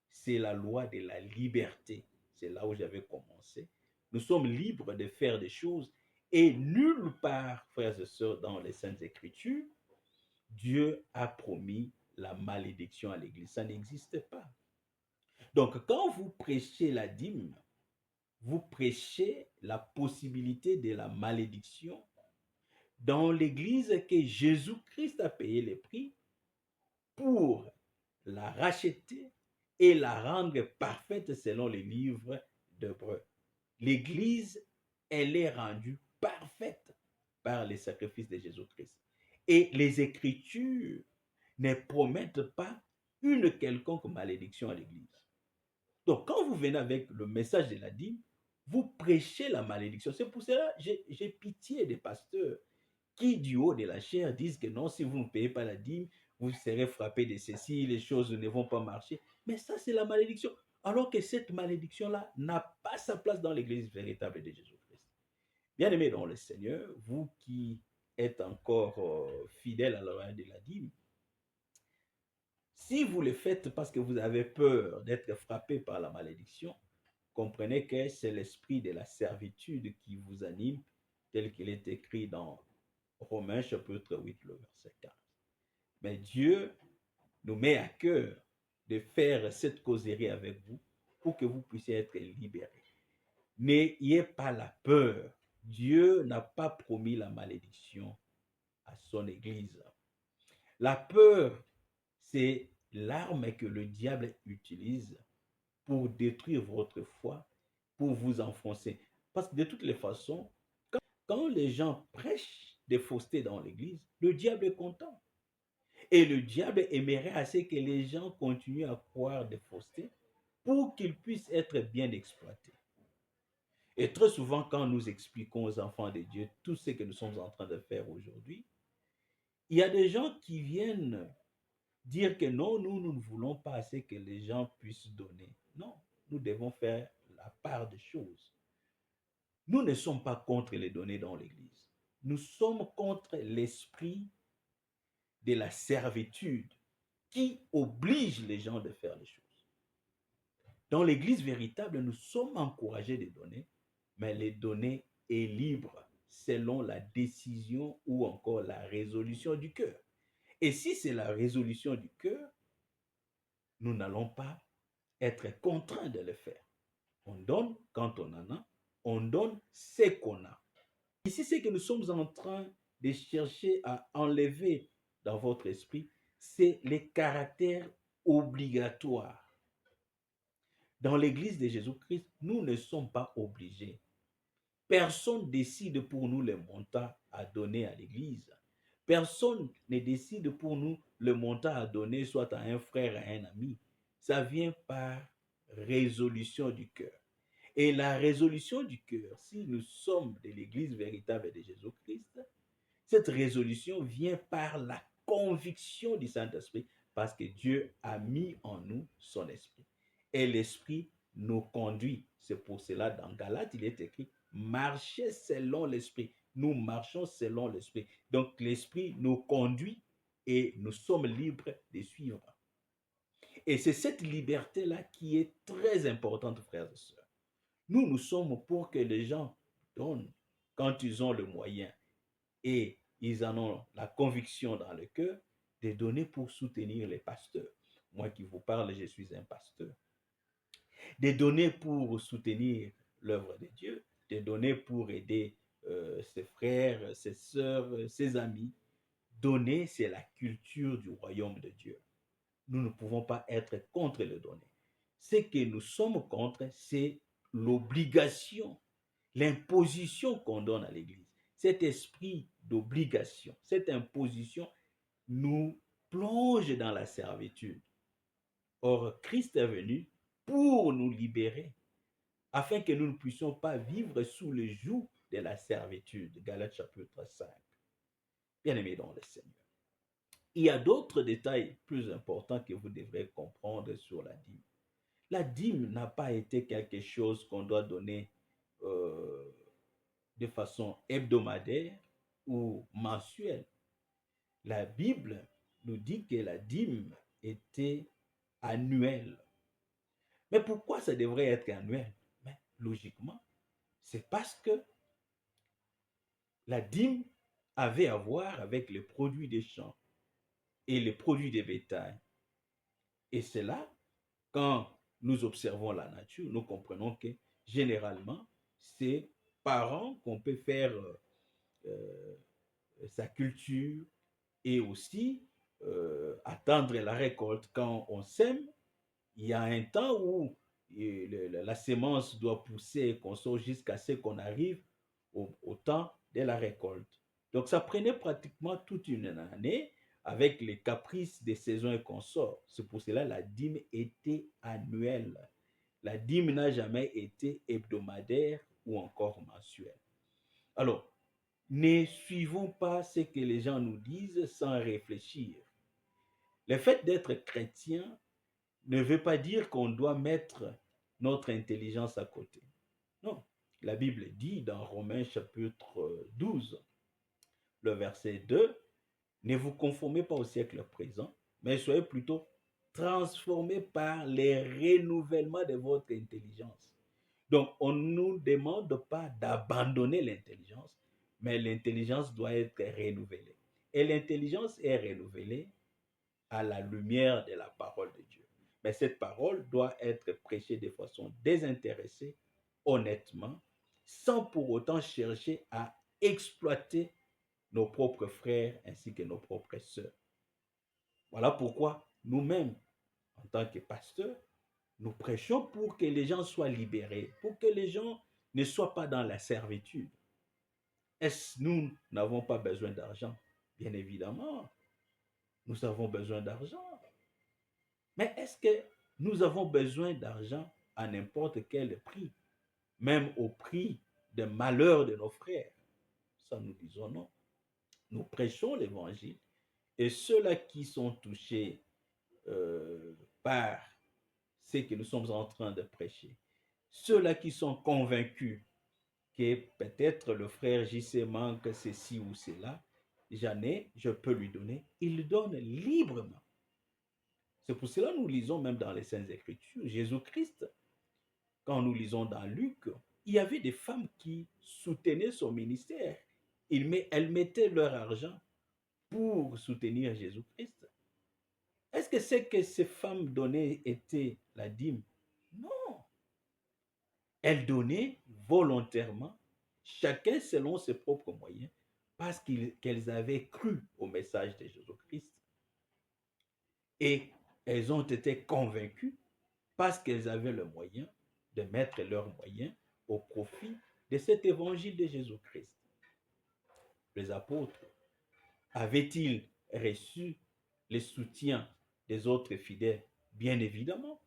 c'est la loi de la liberté. C'est là où j'avais commencé. Nous sommes libres de faire des choses Et nulle part, frères et sœurs, dans les Saintes Écritures, Dieu a promis la malédiction à l'Église. Ça n'existe pas. Donc, quand vous prêchez la dîme, vous prêchez la possibilité de la malédiction dans l'Église que Jésus-Christ a payé les prix pour la racheter et la rendre parfaite selon les livres d'Hébreux. L'Église, elle est rendue parfaite par les sacrifices de Jésus-Christ. Et les Écritures ne promettent pas une quelconque malédiction à l'Église. Donc, quand vous venez avec le message de la dîme, vous prêchez la malédiction. C'est pour cela que j'ai pitié des pasteurs qui, du haut de la chair, disent que non, si vous ne payez pas la dîme, vous serez frappé de ceci, les choses ne vont pas marcher. Mais ça, c'est la malédiction. Alors que cette malédiction-là n'a pas sa place dans l'Église véritable de Jésus-Christ. Bien-aimés dans le Seigneur, vous qui êtes encore fidèles à l'horaire de la dîme, si vous le faites parce que vous avez peur d'être frappé par la malédiction, comprenez que c'est l'esprit de la servitude qui vous anime, tel qu'il est écrit dans Romains chapitre 8, le verset 4. Mais Dieu nous met à cœur de faire cette causerie avec vous pour que vous puissiez être libérés. N'ayez pas la peur. Dieu n'a pas promis la malédiction à son Église. La peur, c'est l'arme que le diable utilise pour détruire votre foi, pour vous enfoncer. Parce que de toutes les façons, quand les gens prêchent des faussetés dans l'Église, le diable est content. Et le diable aimerait assez que les gens continuent à croire des faussetés pour qu'ils puissent être bien exploités. Et très souvent, quand nous expliquons aux enfants de Dieu tout ce que nous sommes en train de faire aujourd'hui, il y a des gens qui viennent dire que non, nous ne voulons pas assez que les gens puissent donner. Non, nous devons faire la part des choses. Nous ne sommes pas contre les données dans l'Église. Nous sommes contre l'esprit de la servitude qui oblige les gens de faire les choses. Dans l'Église véritable, nous sommes encouragés de donner, mais les donner est libre selon la décision ou encore la résolution du cœur. Et si c'est la résolution du cœur, nous n'allons pas être contraints de le faire. On donne quand on en a, on donne ce qu'on a. Ici, c'est que nous sommes en train de chercher à enlever dans votre esprit, c'est les caractères obligatoires. Dans l'Église de Jésus-Christ, nous ne sommes pas obligés. Personne décide pour nous le montant à donner à l'Église. Personne ne décide pour nous le montant à donner soit à un frère, à un ami. Ça vient par résolution du cœur. Et la résolution du cœur, si nous sommes de l'Église véritable de Jésus-Christ, cette résolution vient par la conviction du Saint-Esprit parce que Dieu a mis en nous son esprit. Et l'esprit nous conduit. C'est pour cela, dans Galates, il est écrit, marchez selon l'esprit. Nous marchons selon l'esprit. Donc, l'esprit nous conduit et nous sommes libres de suivre. Et c'est cette liberté-là qui est très importante, frères et sœurs. Nous sommes pour que les gens donnent quand ils ont le moyen et ils en ont la conviction dans le cœur de donner pour soutenir les pasteurs. Moi qui vous parle, je suis un pasteur. De donner pour soutenir l'œuvre de Dieu, de donner pour aider ses frères, ses sœurs, ses amis. Donner, c'est la culture du royaume de Dieu. Nous ne pouvons pas être contre le donner. Ce que nous sommes contre, c'est l'obligation, l'imposition qu'on donne à l'Église. Cet esprit d'obligation, cette imposition nous plonge dans la servitude. Or, Christ est venu pour nous libérer, afin que nous ne puissions pas vivre sous le joug de la servitude. Galates chapitre 5. Bien-aimés dans le Seigneur. Il y a d'autres détails plus importants que vous devrez comprendre sur la dîme. La dîme n'a pas été quelque chose qu'on doit donner de façon hebdomadaire ou mensuelle. La Bible nous dit que la dîme était annuelle. Mais pourquoi ça devrait être annuel? Mais logiquement, c'est parce que La dîme avait à voir avec les produits des champs et les produits des bétails. Et c'est là, quand nous observons la nature, nous comprenons que généralement, c'est par an qu'on peut faire euh, sa culture et aussi attendre la récolte. Quand on sème, il y a un temps où la sémence doit pousser et qu'on sort jusqu'à ce qu'on arrive au temps de la récolte. Donc ça prenait pratiquement toute une année avec les caprices des saisons et consorts. C'est pour cela que la dîme était annuelle. La dîme n'a jamais été hebdomadaire ou encore mensuelle. Alors, ne suivons pas ce que les gens nous disent sans réfléchir. Le fait d'être chrétien ne veut pas dire qu'on doit mettre notre intelligence à côté. Non. La Bible dit dans Romains chapitre 12, le verset 2, ne vous conformez pas au siècle présent, mais soyez plutôt transformés par les renouvellements de votre intelligence. Donc, on ne nous demande pas d'abandonner l'intelligence, mais l'intelligence doit être renouvelée. Et l'intelligence est renouvelée à la lumière de la parole de Dieu. Mais cette parole doit être prêchée de façon désintéressée, honnêtement, sans pour autant chercher à exploiter nos propres frères ainsi que nos propres sœurs. Voilà pourquoi nous-mêmes, en tant que pasteurs, nous prêchons pour que les gens soient libérés, pour que les gens ne soient pas dans la servitude. Est-ce que nous n'avons pas besoin d'argent? Bien évidemment, nous avons besoin d'argent. Mais est-ce que nous avons besoin d'argent à n'importe quel prix, même au prix des malheurs de nos frères? Ça, nous disons non. Nous prêchons l'évangile et ceux-là qui sont touchés par ce que nous sommes en train de prêcher, ceux-là qui sont convaincus que peut-être le frère JC manque ceci ou cela, j'en ai, je peux lui donner, il donne librement. C'est pour cela que nous lisons même dans les Saintes Écritures, Jésus-Christ, quand nous lisons dans Luc, il y avait des femmes qui soutenaient son ministère. Elles mettaient leur argent pour soutenir Jésus-Christ. Est-ce que ce que ces femmes donnaient était la dîme? Non. Elles donnaient volontairement, chacun selon ses propres moyens, parce qu'elles avaient cru au message de Jésus-Christ. Et elles ont été convaincues parce qu'elles avaient le moyen de mettre leurs moyens au profit de cet évangile de Jésus-Christ. Les apôtres avaient-ils reçu le soutien des autres fidèles? Bien évidemment.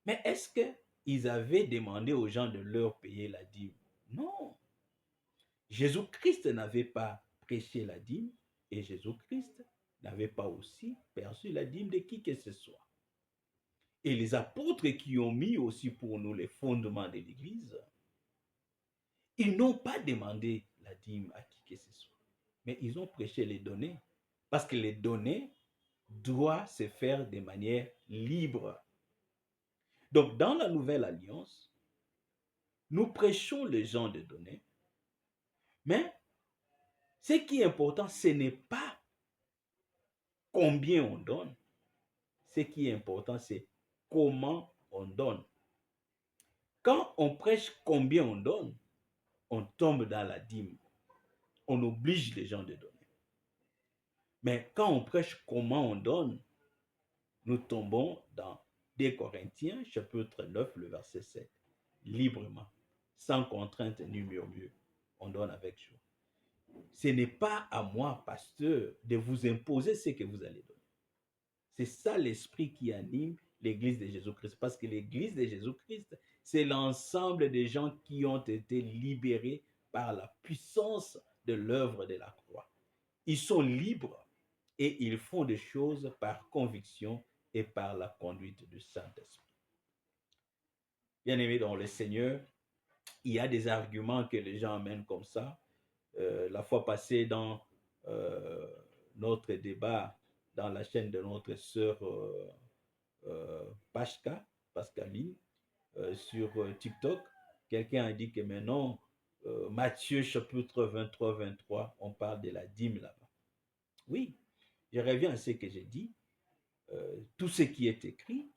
Mais est-ce qu'ils avaient demandé aux gens de leur payer la dîme? Non. Jésus-Christ n'avait pas prêché la dîme et Jésus-Christ n'avait pas aussi perçu la dîme de qui que ce soit. Et les apôtres qui ont mis aussi pour nous les fondements de l'Église, ils n'ont pas demandé la dîme à qui que ce soit, mais ils ont prêché les données, parce que les données doivent se faire de manière libre. Donc, dans la Nouvelle Alliance, nous prêchons les gens de données, mais ce qui est important, ce n'est pas combien on donne, ce qui est important, c'est comment on donne. Quand on prêche combien on donne, on tombe dans la dîme. On oblige les gens de donner. Mais quand on prêche comment on donne, nous tombons dans 2 Corinthiens, chapitre 9, le verset 7. Librement, sans contrainte ni murmure, on donne avec joie. Ce n'est pas à moi, pasteur, de vous imposer ce que vous allez donner. C'est ça l'esprit qui anime l'Église de Jésus-Christ. Parce que l'Église de Jésus-Christ, c'est l'ensemble des gens qui ont été libérés par la puissance de l'œuvre de la croix. Ils sont libres et ils font des choses par conviction et par la conduite du Saint-Esprit. Bien-aimés dans le Seigneur, il y a des arguments que les gens amènent comme ça. La fois passée, dans notre débat dans la chaîne de notre sœur Pascaline, sur TikTok, quelqu'un a dit que maintenant, Matthieu chapitre 23, on parle de la dîme là-bas. Oui, je reviens à ce que j'ai dit. Tout ce qui est écrit,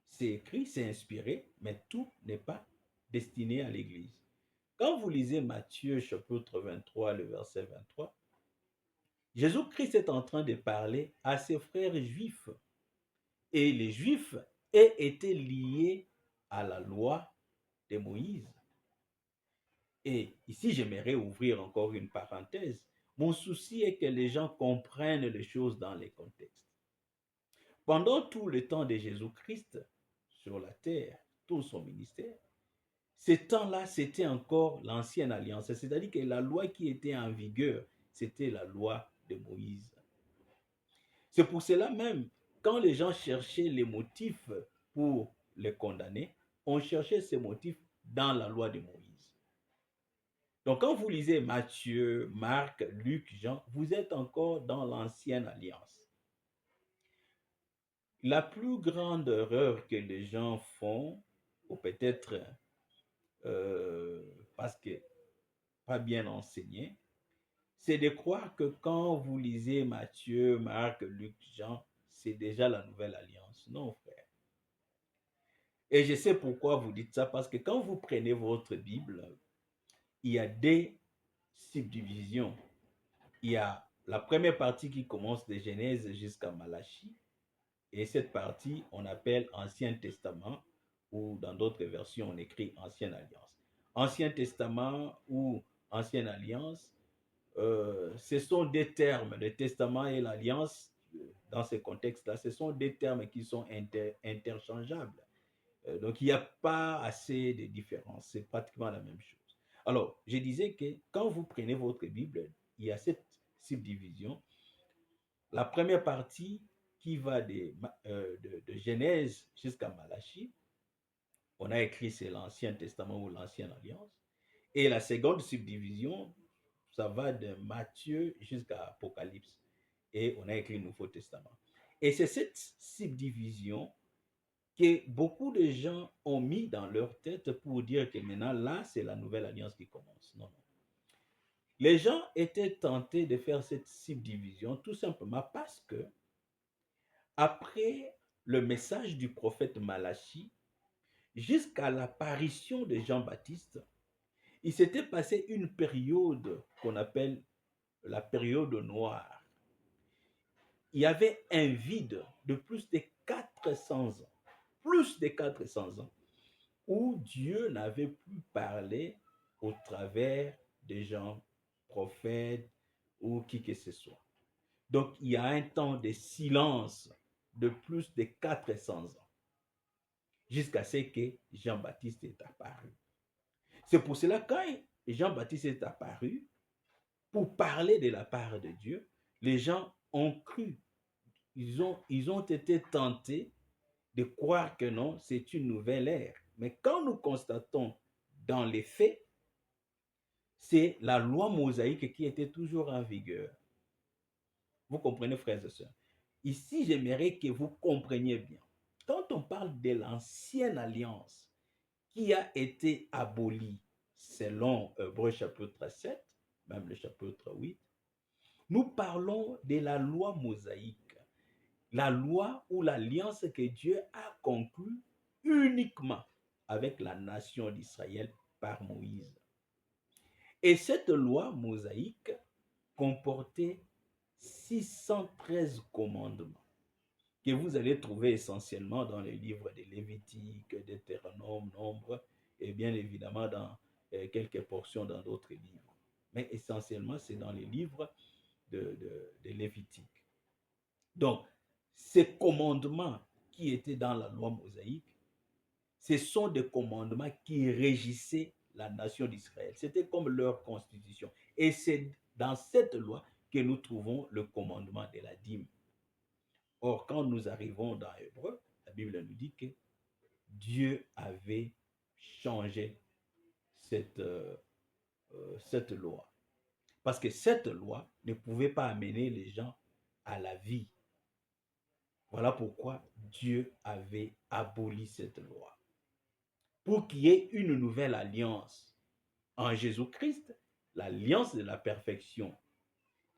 c'est inspiré, mais tout n'est pas destiné à l'Église. Quand vous lisez Matthieu chapitre 23, le verset 23, Jésus-Christ est en train de parler à ses frères juifs. Et les juifs étaient liés à la loi de Moïse. Et ici, j'aimerais ouvrir encore une parenthèse. Mon souci est que les gens comprennent les choses dans les contextes. Pendant tout le temps de Jésus-Christ sur la terre, tout son ministère, ces temps-là, c'était encore l'ancienne alliance. C'est-à-dire que la loi qui était en vigueur, c'était la loi de Moïse. C'est pour cela même, quand les gens cherchaient les motifs pour les condamner, on cherchait ces motifs dans la loi de Moïse. Donc quand vous lisez Matthieu, Marc, Luc, Jean, vous êtes encore dans l'ancienne alliance. La plus grande erreur que les gens font, ou peut-être parce que pas bien enseigné, c'est de croire que quand vous lisez Matthieu, Marc, Luc, Jean, c'est déjà la nouvelle alliance. Non, frère. Et je sais pourquoi vous dites ça, parce que quand vous prenez votre Bible, il y a des subdivisions. Il y a la première partie qui commence de Genèse jusqu'à Malachie, et cette partie, on appelle Ancien Testament, ou dans d'autres versions, on écrit Ancienne Alliance. Ancien Testament ou Ancienne Alliance, ce sont des termes, le testament et l'alliance, dans ce contexte-là, ce sont des termes qui sont interchangeables. Donc, il n'y a pas assez de différence, c'est pratiquement la même chose. Alors, je disais que quand vous prenez votre Bible, il y a cette subdivision. La première partie qui va de Genèse jusqu'à Malachie, on a écrit c'est l'Ancien Testament ou l'Ancienne Alliance. Et la seconde subdivision, ça va de Matthieu jusqu'à Apocalypse. Et on a écrit le Nouveau Testament. Et c'est cette subdivision que beaucoup de gens ont mis dans leur tête pour dire que maintenant, là, c'est la nouvelle alliance qui commence. Non, non. Les gens étaient tentés de faire cette subdivision tout simplement parce que, après le message du prophète Malachie, jusqu'à l'apparition de Jean-Baptiste, il s'était passé une période qu'on appelle la période noire. Il y avait un vide de plus de 400 ans, plus de 400 ans, où Dieu n'avait plus parlé au travers des gens, prophètes ou qui que ce soit. Donc il y a un temps de silence de plus de 400 ans, jusqu'à ce que Jean-Baptiste est apparu. C'est pour cela que quand Jean-Baptiste est apparu, pour parler de la part de Dieu, les gens ont cru, ils ont été tentés de croire que non, c'est une nouvelle ère. Mais quand nous constatons dans les faits, c'est la loi mosaïque qui était toujours en vigueur. Vous comprenez, frères et sœurs? Ici, j'aimerais que vous compreniez bien. Quand on parle de l'ancienne alliance qui a été abolie selon Hébreux chapitre 7, même le chapitre 8, nous parlons de la loi mosaïque, la loi ou l'alliance que Dieu a conclue uniquement avec la nation d'Israël par Moïse. Et cette loi mosaïque comportait 613 commandements que vous allez trouver essentiellement dans les livres de Lévitique, Deutéronome, Nombre, et bien évidemment dans quelques portions dans d'autres livres. Mais essentiellement, c'est dans les livres de Lévitique. Donc, ces commandements qui étaient dans la loi mosaïque, ce sont des commandements qui régissaient la nation d'Israël. C'était comme leur constitution. Et c'est dans cette loi que nous trouvons le commandement de la dîme. Or, quand nous arrivons dans Hébreu, la Bible nous dit que Dieu avait changé cette loi. Parce que cette loi ne pouvait pas amener les gens à la vie. Voilà pourquoi Dieu avait aboli cette loi. Pour qu'il y ait une nouvelle alliance en Jésus-Christ, l'alliance de la perfection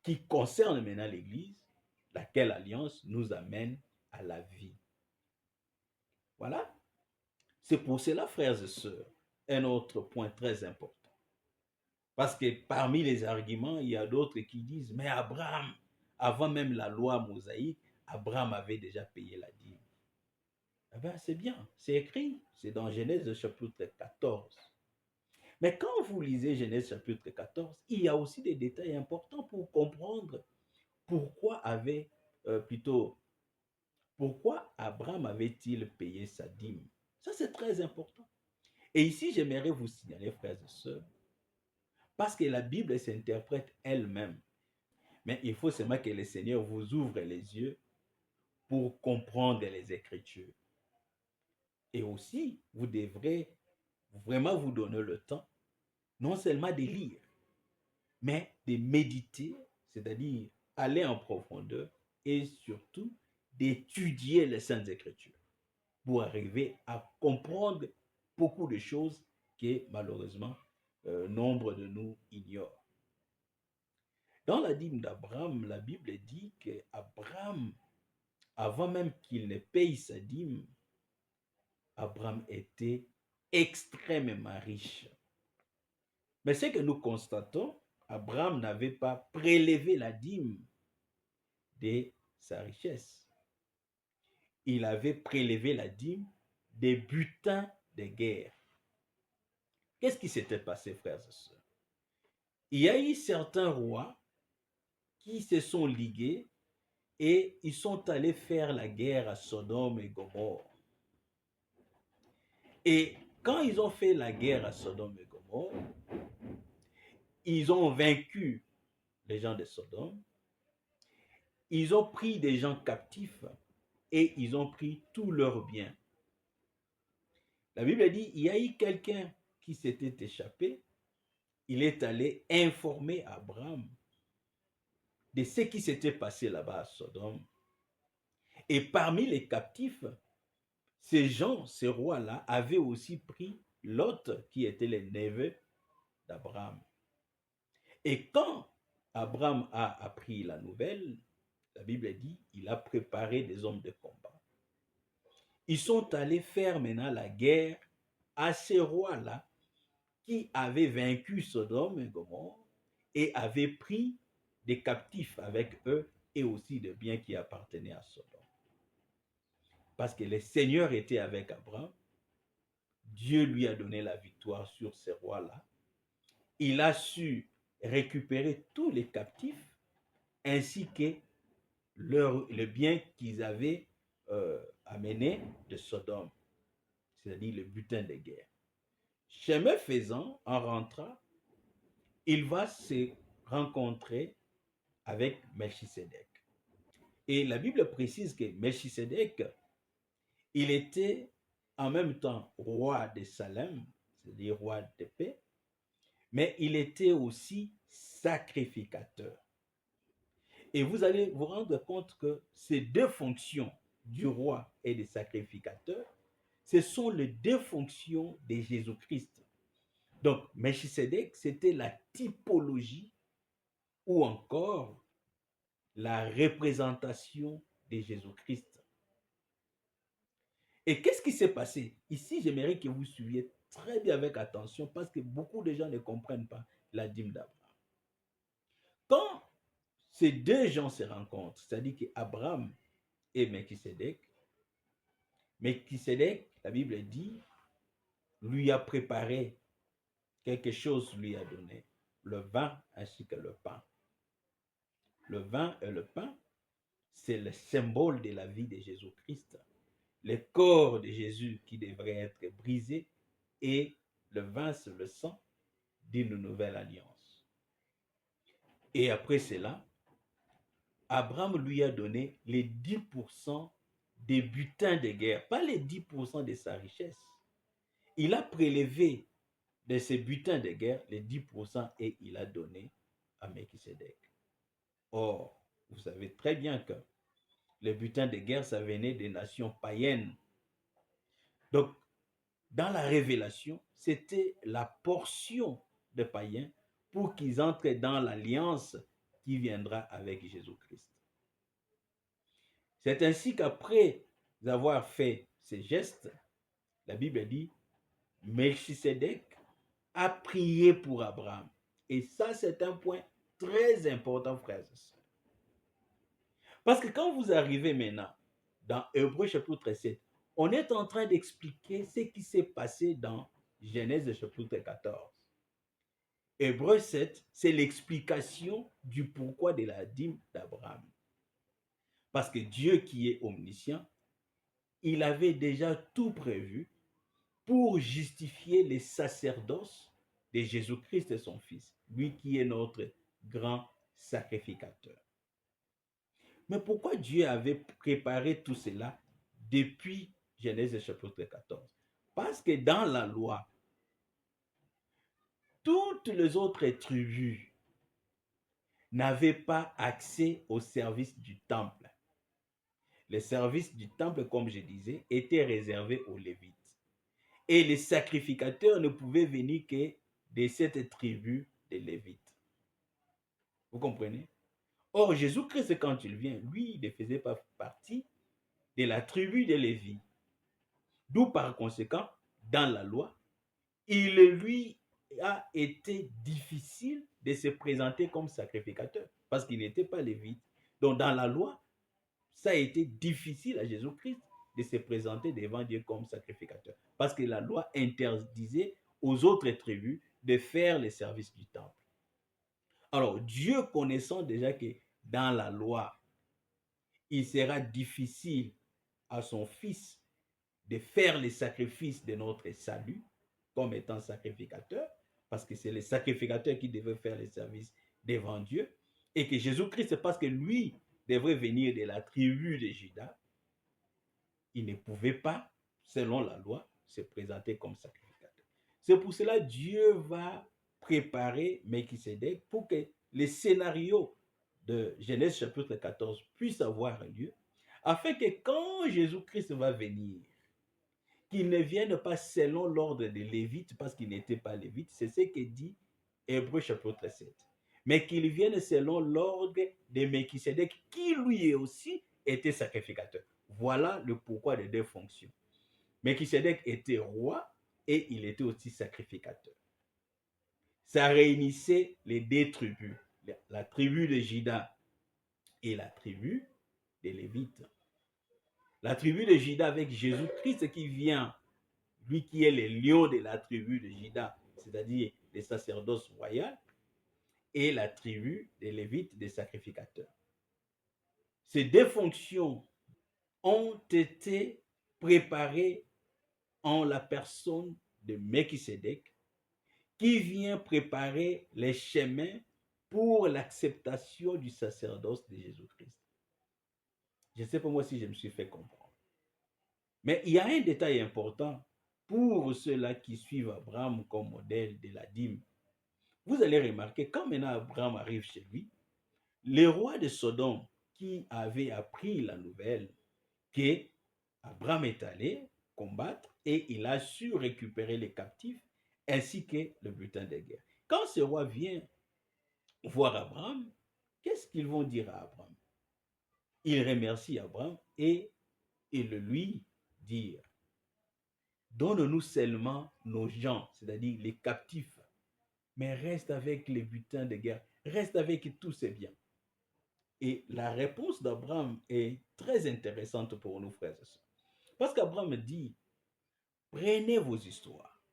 qui concerne maintenant l'Église, laquelle alliance nous amène à la vie. Voilà. C'est pour cela, frères et sœurs, un autre point très important. Parce que parmi les arguments, il y a d'autres qui disent, mais Abraham, avant même la loi mosaïque, Abraham avait déjà payé la dîme. Eh bien, c'est bien, c'est écrit, c'est dans Genèse chapitre 14. Mais quand vous lisez Genèse chapitre 14, il y a aussi des détails importants pour comprendre pourquoi pourquoi Abraham avait-il payé sa dîme. Ça, c'est très important. Et ici, j'aimerais vous signaler, frères et sœurs, parce que la Bible s'interprète elle-même. Mais il faut seulement que le Seigneur vous ouvre les yeux pour comprendre les Écritures. Et aussi, vous devrez vraiment vous donner le temps, non seulement de lire, mais de méditer, c'est-à-dire aller en profondeur et surtout d'étudier les Saintes Écritures pour arriver à comprendre beaucoup de choses que malheureusement nombre de nous ignorent. Dans la dîme d'Abraham, la Bible dit qu'Abraham, avant même qu'il ne paye sa dîme, Abraham était extrêmement riche. Mais ce que nous constatons, Abraham n'avait pas prélevé la dîme de sa richesse. Il avait prélevé la dîme des butins de guerre. Qu'est-ce qui s'était passé, frères et sœurs? Il y a eu certains rois qui se sont ligués et ils sont allés faire la guerre à Sodome et Gomorrhe. Et quand ils ont fait la guerre à Sodome et Gomorrhe, ils ont vaincu les gens de Sodome, ils ont pris des gens captifs et ils ont pris tous leurs biens. La Bible dit, il y a eu quelqu'un qui s'était échappé, il est allé informer Abraham de ce qui s'était passé là-bas à Sodome. Et parmi les captifs, ces gens, ces rois-là, avaient aussi pris Lot, qui était le neveu d'Abraham. Et quand Abraham a appris la nouvelle, la Bible dit, il a préparé des hommes de combat. Ils sont allés faire maintenant la guerre à ces rois-là qui avaient vaincu Sodome et Gomorrhe et avaient pris des captifs avec eux et aussi des biens qui appartenaient à Sodome. Parce que le Seigneur était avec Abraham, Dieu lui a donné la victoire sur ces rois-là. Il a su récupérer tous les captifs ainsi que le bien qu'ils avaient amené de Sodome, c'est-à-dire le butin de guerre. Chemin faisant, en rentrant, il va se rencontrer avec Melchisédek. Et la Bible précise que Melchisédek, il était en même temps roi de Salem, c'est-à-dire roi de paix, mais il était aussi sacrificateur. Et vous allez vous rendre compte que ces deux fonctions du roi et du sacrificateur, ce sont les deux fonctions de Jésus-Christ. Donc, Melchisédek, c'était la typologie ou encore la représentation de Jésus-Christ. Et qu'est-ce qui s'est passé? Ici, j'aimerais que vous suiviez très bien avec attention parce que beaucoup de gens ne comprennent pas la dîme d'Abraham. Quand ces deux gens se rencontrent, c'est-à-dire qu'Abraham et Melchisédek, la Bible dit, lui a préparé quelque chose, lui a donné le vin ainsi que le pain. Le vin et le pain, c'est le symbole de la vie de Jésus-Christ. Le corps de Jésus qui devrait être brisé et le vin, c'est le sang d'une nouvelle alliance. Et après cela, Abraham lui a donné les 10% des butins de guerre, pas les 10% de sa richesse. Il a prélevé de ses butins de guerre les 10% et il a donné à Melchisédek. Or, vous savez très bien que les butins de guerre, ça venait des nations païennes. Donc, dans la révélation, c'était la portion de païens pour qu'ils entrent dans l'alliance qui viendra avec Jésus-Christ. C'est ainsi qu'après avoir fait ces gestes, la Bible dit, Melchisédek a prié pour Abraham. Et ça, c'est un point très important, frères et sœurs. Parce que quand vous arrivez maintenant dans Hébreux chapitre 7, on est en train d'expliquer ce qui s'est passé dans Genèse chapitre 14. Hébreux 7, c'est l'explication du pourquoi de la dîme d'Abraham. Parce que Dieu qui est omniscient, il avait déjà tout prévu pour justifier les sacerdoces de Jésus-Christ et son Fils, lui qui est notre grand sacrificateur. Mais pourquoi Dieu avait préparé tout cela depuis Genèse chapitre 14? Parce que dans la loi, toutes les autres tribus n'avaient pas accès au service du temple. Le service du temple, comme je disais, était réservé aux Lévites. Et les sacrificateurs ne pouvaient venir que de cette tribu des Lévites. Vous comprenez? Or, Jésus-Christ, quand il vient, lui, il ne faisait pas partie de la tribu de Lévi. D'où, par conséquent, dans la loi, il lui a été difficile de se présenter comme sacrificateur parce qu'il n'était pas lévite. Donc, dans la loi, ça a été difficile à Jésus-Christ de se présenter devant Dieu comme sacrificateur parce que la loi interdisait aux autres tribus de faire les services du temple. Alors, Dieu connaissant déjà que dans la loi, il sera difficile à son Fils de faire les sacrifices de notre salut comme étant sacrificateur, parce que c'est les sacrificateurs qui devaient faire les services devant Dieu, et que Jésus-Christ, parce que lui devrait venir de la tribu de Juda, il ne pouvait pas, selon la loi, se présenter comme sacrificateur. C'est pour cela que Dieu va préparer Melchisédek pour que les scénarios de Genèse chapitre 14 puissent avoir lieu, afin que quand Jésus-Christ va venir, qu'il ne vienne pas selon l'ordre des Lévites, parce qu'il n'était pas Lévite, c'est ce que dit Hébreux chapitre 7. Mais qu'il vienne selon l'ordre de Melchisédek, qui lui aussi était sacrificateur. Voilà le pourquoi des deux fonctions. Melchisédek était roi et il était aussi sacrificateur. Ça réunissait les deux tribus, la tribu de Juda et la tribu des Lévites. La tribu de Juda avec Jésus-Christ qui vient, lui qui est le lion de la tribu de Juda, c'est-à-dire les sacerdoces royaux, et la tribu des Lévites, des sacrificateurs. Ces deux fonctions ont été préparées en la personne de Melchisédek, qui vient préparer les chemins pour l'acceptation du sacerdoce de Jésus-Christ. Je ne sais pas moi si je me suis fait comprendre. Mais il y a un détail important pour ceux-là qui suivent Abraham comme modèle de la dîme. Vous allez remarquer, quand maintenant Abraham arrive chez lui, les rois de Sodome qui avaient appris la nouvelle qu'Abraham est allé combattre et il a su récupérer les captifs ainsi que le butin de guerre. Quand ces rois viennent voir Abraham, qu'est-ce qu'ils vont dire à Abraham? Ils remercient Abraham et ils lui disent, donne-nous seulement nos gens, c'est-à-dire les captifs, mais reste avec les butins de guerre, reste avec tous ces biens. Et la réponse d'Abraham est très intéressante pour nous, frères et sœurs. Parce qu'Abraham dit, prenez vos histoires.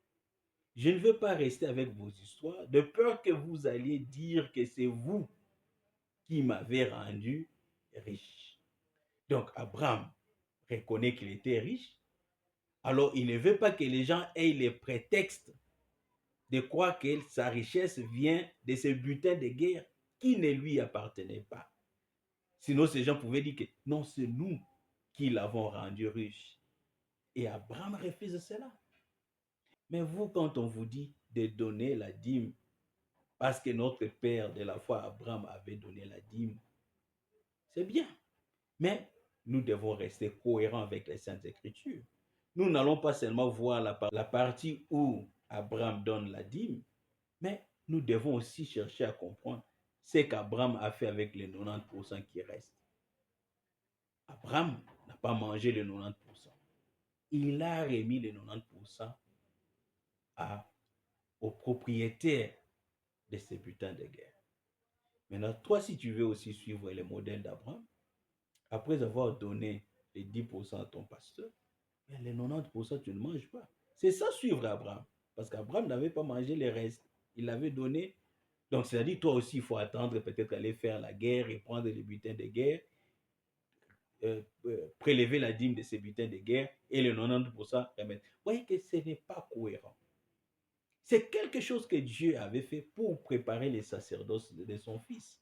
Je ne veux pas rester avec vos histoires, de peur que vous alliez dire que c'est vous qui m'avez rendu riche. Donc Abraham reconnaît qu'il était riche, alors il ne veut pas que les gens aient les prétextes de croire que sa richesse vient de ce butin de guerre qui ne lui appartenait pas. Sinon, ces gens pouvaient dire que non, c'est nous qui l'avons rendu riche. Et Abraham refuse cela. Mais vous, quand on vous dit de donner la dîme, parce que notre père de la foi, Abraham, avait donné la dîme, c'est bien. Mais nous devons rester cohérents avec les Saintes Écritures. Nous n'allons pas seulement voir la partie où Abraham donne la dîme, mais nous devons aussi chercher à comprendre ce qu'Abraham a fait avec les 90% qui restent. Abraham n'a pas mangé les 90%. Il a remis les 90% aux propriétaires de ces butins de guerre. Maintenant, toi, si tu veux aussi suivre les modèles d'Abraham, après avoir donné les 10% à ton pasteur, les 90%, tu ne manges pas. C'est ça suivre Abraham. Parce qu'Abraham n'avait pas mangé les restes. Il l'avait donné. Donc, c'est-à-dire, toi aussi, il faut attendre, peut-être aller faire la guerre et prendre les butins de guerre, prélever la dîme de ces butins de guerre et les 90% remettre. Vous voyez que ce n'est pas cohérent. C'est quelque chose que Dieu avait fait pour préparer les sacerdoces de son fils.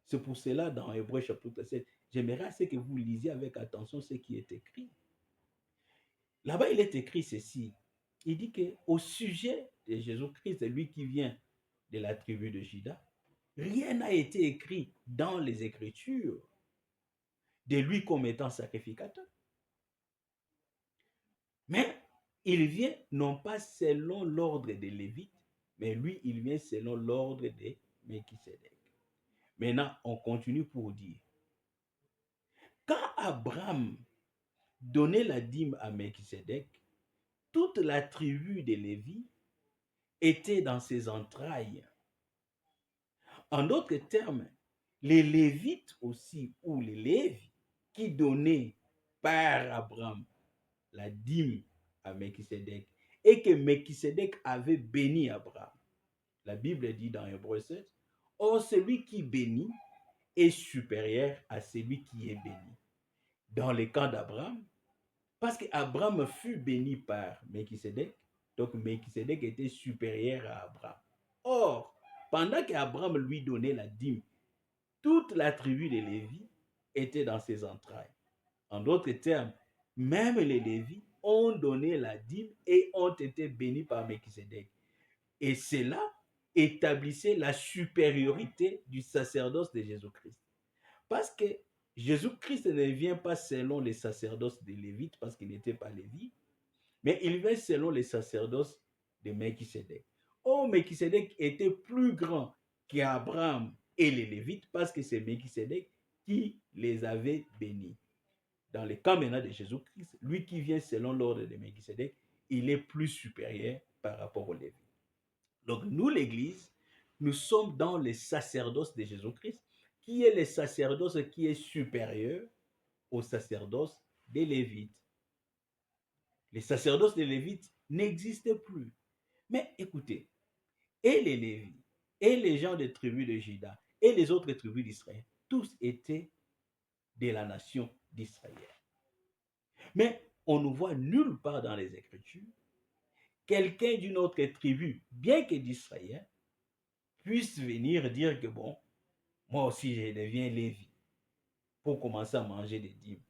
C'est pour cela, dans Hébreux chapitre 7, j'aimerais assez que vous lisiez avec attention ce qui est écrit. Là-bas, il est écrit ceci. Il dit qu'au sujet de Jésus-Christ, lui qui vient de la tribu de Juda, rien n'a été écrit dans les Écritures de lui comme étant sacrificateur. Mais il vient non pas selon l'ordre des Lévites, mais lui, il vient selon l'ordre de Melchisédek. Maintenant, on continue pour dire, quand Abraham donnait la dîme à Melchisédek, toute la tribu des Lévites était dans ses entrailles. En d'autres termes, les Lévites aussi, ou les Lévis, qui donnaient par Abraham la dîme à Melchisédek, et que Melchisédek avait béni Abraham. La Bible dit dans Hébreux 7, or celui qui bénit est supérieur à celui qui est béni. Dans le cas d'Abraham, parce qu'Abraham fut béni par Melchisédek, donc Melchisédek était supérieur à Abraham. Or, pendant qu'Abraham lui donnait la dîme, toute la tribu des Lévis était dans ses entrailles. En d'autres termes, même les Lévis ont donné la dîme et ont été bénis par Melchisédek. Et cela établissait la supériorité du sacerdoce de Jésus-Christ. Parce que Jésus-Christ ne vient pas selon les sacerdoces des Lévites, parce qu'il n'était pas Lévite, mais il vient selon les sacerdoces de Melchisédek. Oh, Melchisédek était plus grand qu'Abraham et les Lévites, parce que c'est Melchisédek qui les avait bénis. Dans le cas maintenant de Jésus-Christ, lui qui vient selon l'ordre de Melchisédek, il est plus supérieur par rapport aux Lévites. Donc nous, l'Église, nous sommes dans les sacerdoces de Jésus-Christ, qui est le sacerdoce qui est supérieur au sacerdoce des Lévites. Les sacerdoces des Lévites n'existaient plus. Mais écoutez, et les Lévites, et les gens des tribus de Juda, et les autres tribus d'Israël, tous étaient de la nation d'Israël. Mais on ne voit nulle part dans les Écritures quelqu'un d'une autre tribu, bien que d'Israël, puisse venir dire que bon, moi aussi je deviens Lévi pour commencer à manger des dîmes.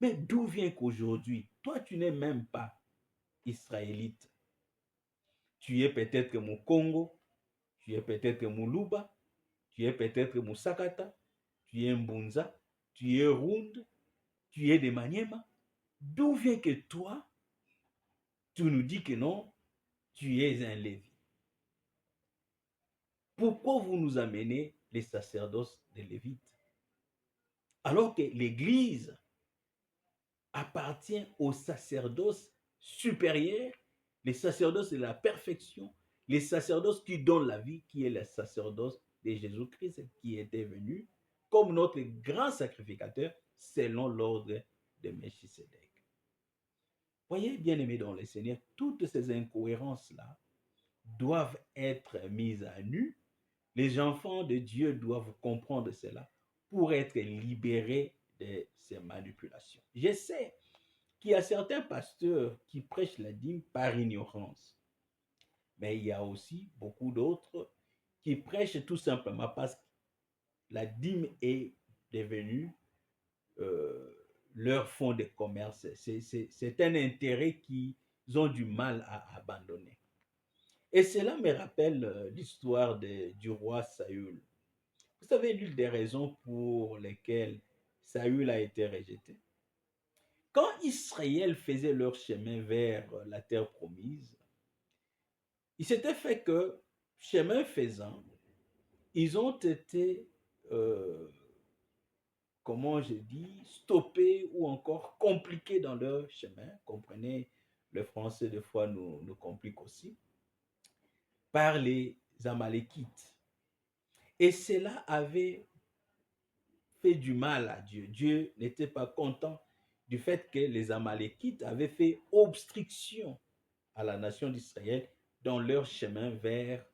Mais d'où vient qu'aujourd'hui, toi tu n'es même pas israélite. Tu es peut-être Mukongo, tu es peut-être Muluba, tu es peut-être Musakata, tu es Mbunza, tu es Rund, tu es de Maniema. D'où vient que toi, tu nous dis que non, tu es un Lévi? Pourquoi vous nous amenez les sacerdoces des Lévites? Alors que l'Église appartient au sacerdoce supérieur, les sacerdoces de la perfection, les sacerdoces qui donnent la vie, qui est le sacerdoce de Jésus-Christ, qui était venu comme notre grand sacrificateur selon l'ordre de Melchisédek. Voyez, bien-aimés dans le Seigneur, toutes ces incohérences-là doivent être mises à nu. Les enfants de Dieu doivent comprendre cela pour être libérés de ces manipulations. Je sais qu'il y a certains pasteurs qui prêchent la dîme par ignorance, mais il y a aussi beaucoup d'autres qui prêchent tout simplement parce que la dîme est devenue leur fonds de commerce. C'est un intérêt qu'ils ont du mal à abandonner. Et cela me rappelle l'histoire du roi Saül. Vous savez l'une des raisons pour lesquelles Saül a été rejeté? Quand Israël faisait leur chemin vers la terre promise, Il s'était fait que, chemin faisant, ils ont été, comment je dis, stoppés ou encore compliqués dans leur chemin. Comprenez, le français, des fois, nous complique aussi, par les Amalékites. Et cela avait fait du mal à Dieu. Dieu n'était pas content du fait que les Amalékites avaient fait obstruction à la nation d'Israël dans leur chemin vers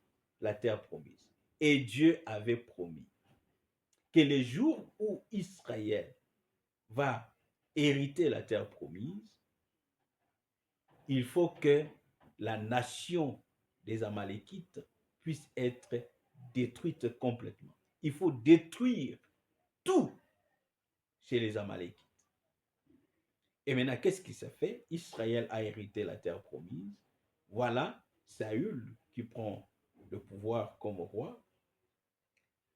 la terre promise. Et Dieu avait promis que les jours où Israël va hériter la terre promise, il faut que la nation des Amalékites puisse être détruite complètement. Il faut détruire tout chez les Amalékites. Et maintenant, qu'est-ce qui s'est fait? Israël a hérité la terre promise. Voilà Saül qui prend le pouvoir comme roi.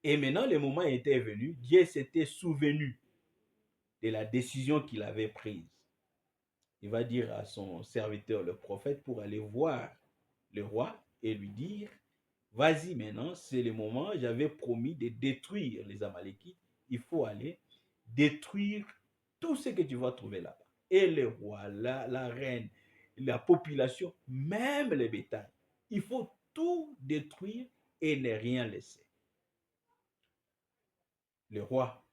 Et maintenant, le moment était venu, Dieu s'était souvenu de la décision qu'il avait prise. Il va dire à son serviteur, le prophète, pour aller voir le roi et lui dire, vas-y maintenant, c'est le moment, j'avais promis de détruire les Amalékites, il faut aller détruire tout ce que tu vas trouver là-bas. Et le roi, la reine, la population, même les bétails. Il faut tout détruire et ne rien laisser. Le roi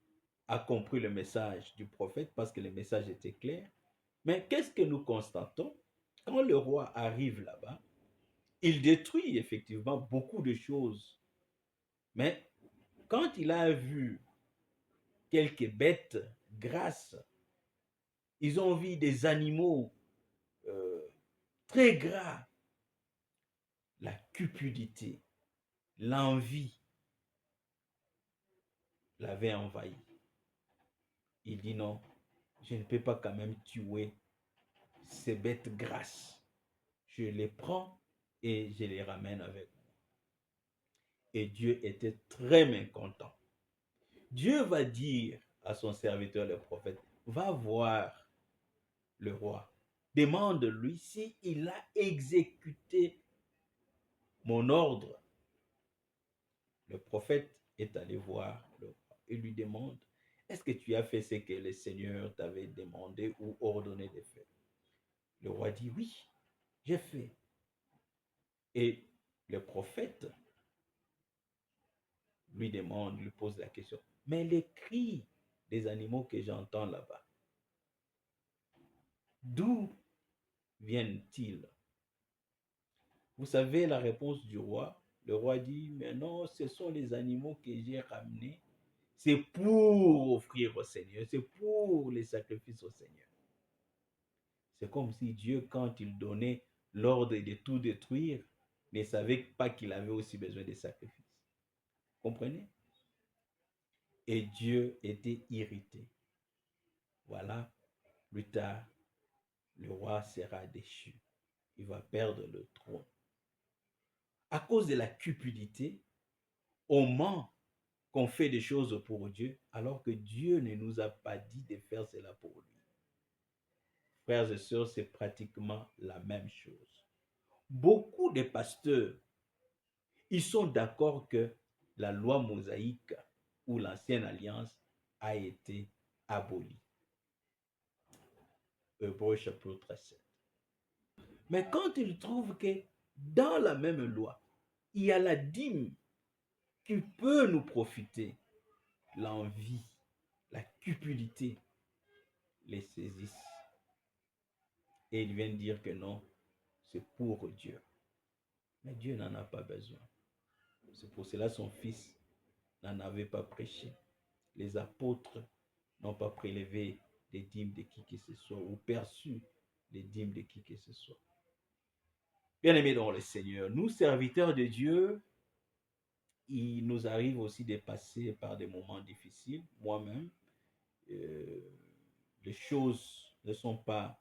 a compris le message du prophète parce que le message était clair. Mais qu'est-ce que nous constatons? Quand le roi arrive là-bas, il détruit effectivement beaucoup de choses. Mais quand il a vu quelques bêtes grasses, ils ont vu des animaux euh, très gras, la cupidité, l'envie l'avait envahi. Il dit non, je ne peux pas quand même tuer ces bêtes grasses. Je les prends et je les ramène avec moi. Et Dieu était très mécontent. Dieu va dire à son serviteur le prophète, va voir le roi, demande-lui s'il a exécuté mon ordre. Le prophète est allé voir le roi et lui demande, est-ce que tu as fait ce que le Seigneur t'avait demandé ou ordonné de faire? Le roi dit, oui, j'ai fait. Et le prophète lui demande, lui pose la question, mais les cris des animaux que j'entends là-bas, d'où viennent-ils? Vous savez la réponse du roi? Le roi dit, mais non, ce sont les animaux que j'ai ramenés. C'est pour offrir au Seigneur, c'est pour les sacrifices au Seigneur. C'est comme si Dieu, quand il donnait l'ordre de tout détruire, ne savait pas qu'il avait aussi besoin des sacrifices. Comprenez? Et Dieu était irrité. Voilà, plus tard, le roi sera déchu. Il va perdre le trône. À cause de la cupidité, on ment qu'on fait des choses pour Dieu, alors que Dieu ne nous a pas dit de faire cela pour lui. Frères et sœurs, c'est pratiquement la même chose. Beaucoup de pasteurs, ils sont d'accord que la loi mosaïque ou l'ancienne alliance a été abolie. Hébreux chapitre 7. Mais quand ils trouvent que dans la même loi, il y a la dîme qui peut nous profiter, l'envie, la cupidité les saisissent. Et ils viennent dire que non, c'est pour Dieu. Mais Dieu n'en a pas besoin. C'est pour cela son fils n'en avait pas prêché. Les apôtres n'ont pas prélevé les dîmes de qui que ce soit ou perçu les dîmes de qui que ce soit. Bien-aimés dans le Seigneur, nous, serviteurs de Dieu, il nous arrive aussi de passer par des moments difficiles. Moi-même, les choses ne sont pas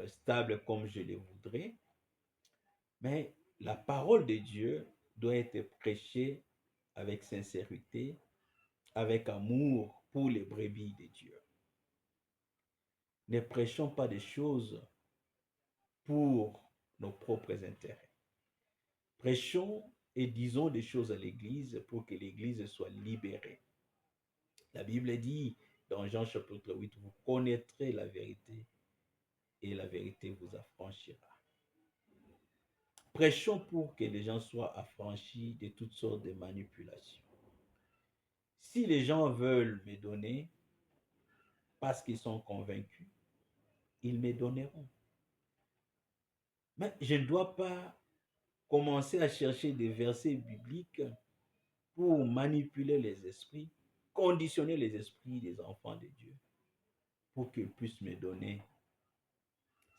stables comme je les voudrais, mais la parole de Dieu doit être prêchée avec sincérité, avec amour pour les brebis de Dieu. Ne prêchons pas des choses pour nos propres intérêts. Prêchons et disons des choses à l'Église pour que l'Église soit libérée. La Bible dit dans Jean chapitre 8, vous connaîtrez la vérité et la vérité vous affranchira. Prêchons pour que les gens soient affranchis de toutes sortes de manipulations. Si les gens veulent me donner parce qu'ils sont convaincus, ils me donneront. Mais je ne dois pas commencer à chercher des versets bibliques pour manipuler les esprits, conditionner les esprits des enfants de Dieu pour qu'ils puissent me donner.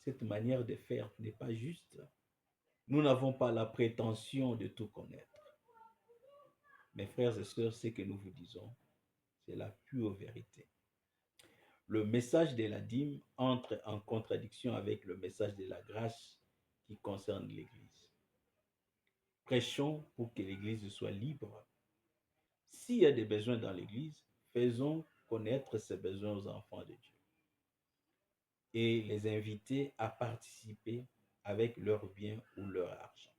Cette manière de faire n'est pas juste. Nous n'avons pas la prétention de tout connaître. Mes frères et sœurs, ce que nous vous disons, c'est la pure vérité. Le message de la dîme entre en contradiction avec le message de la grâce qui concerne l'Église. Prêchons pour que l'Église soit libre. S'il y a des besoins dans l'Église, faisons connaître ces besoins aux enfants de Dieu et les inviter à participer avec leur bien ou leur argent.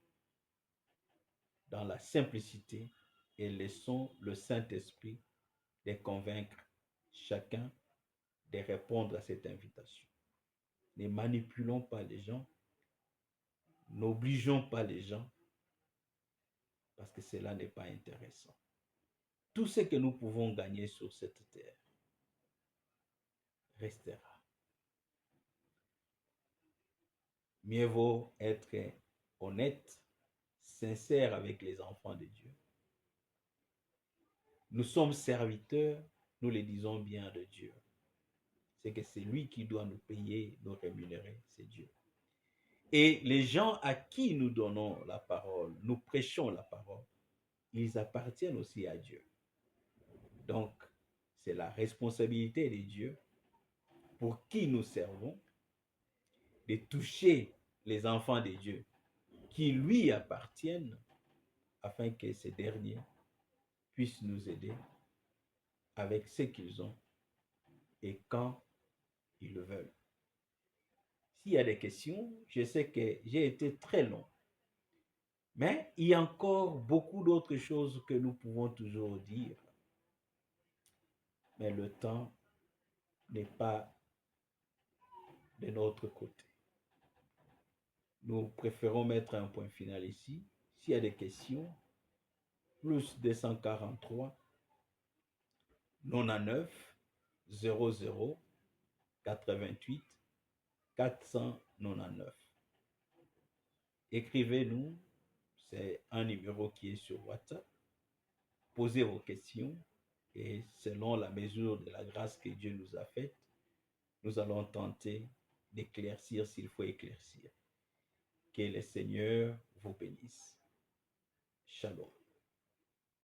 Dans la simplicité, et laissons le Saint-Esprit les convaincre, chacun de répondre à cette invitation. Ne manipulons pas les gens, n'obligeons pas les gens, parce que cela n'est pas intéressant. Tout ce que nous pouvons gagner sur cette terre restera. Mieux vaut être honnête, sincère avec les enfants de Dieu. Nous sommes serviteurs, nous le disons bien de Dieu. C'est que c'est lui qui doit nous payer, nous rémunérer, c'est Dieu. Et les gens à qui nous donnons la parole, nous prêchons la parole, ils appartiennent aussi à Dieu. Donc, c'est la responsabilité de Dieu pour qui nous servons de toucher les enfants de Dieu qui lui appartiennent afin que ces derniers puissent nous aider avec ce qu'ils ont et quand ils le veulent. S'il y a des questions, je sais que j'ai été très long, mais il y a encore beaucoup d'autres choses que nous pouvons toujours dire. Mais le temps n'est pas de notre côté. Nous préférons mettre un point final ici. S'il y a des questions, plus 243 99 00 88 499. Écrivez-nous, c'est un numéro qui est sur WhatsApp. Posez vos questions et selon la mesure de la grâce que Dieu nous a faite, nous allons tenter d'éclaircir s'il faut éclaircir. Que le Seigneur vous bénisse. Shalom.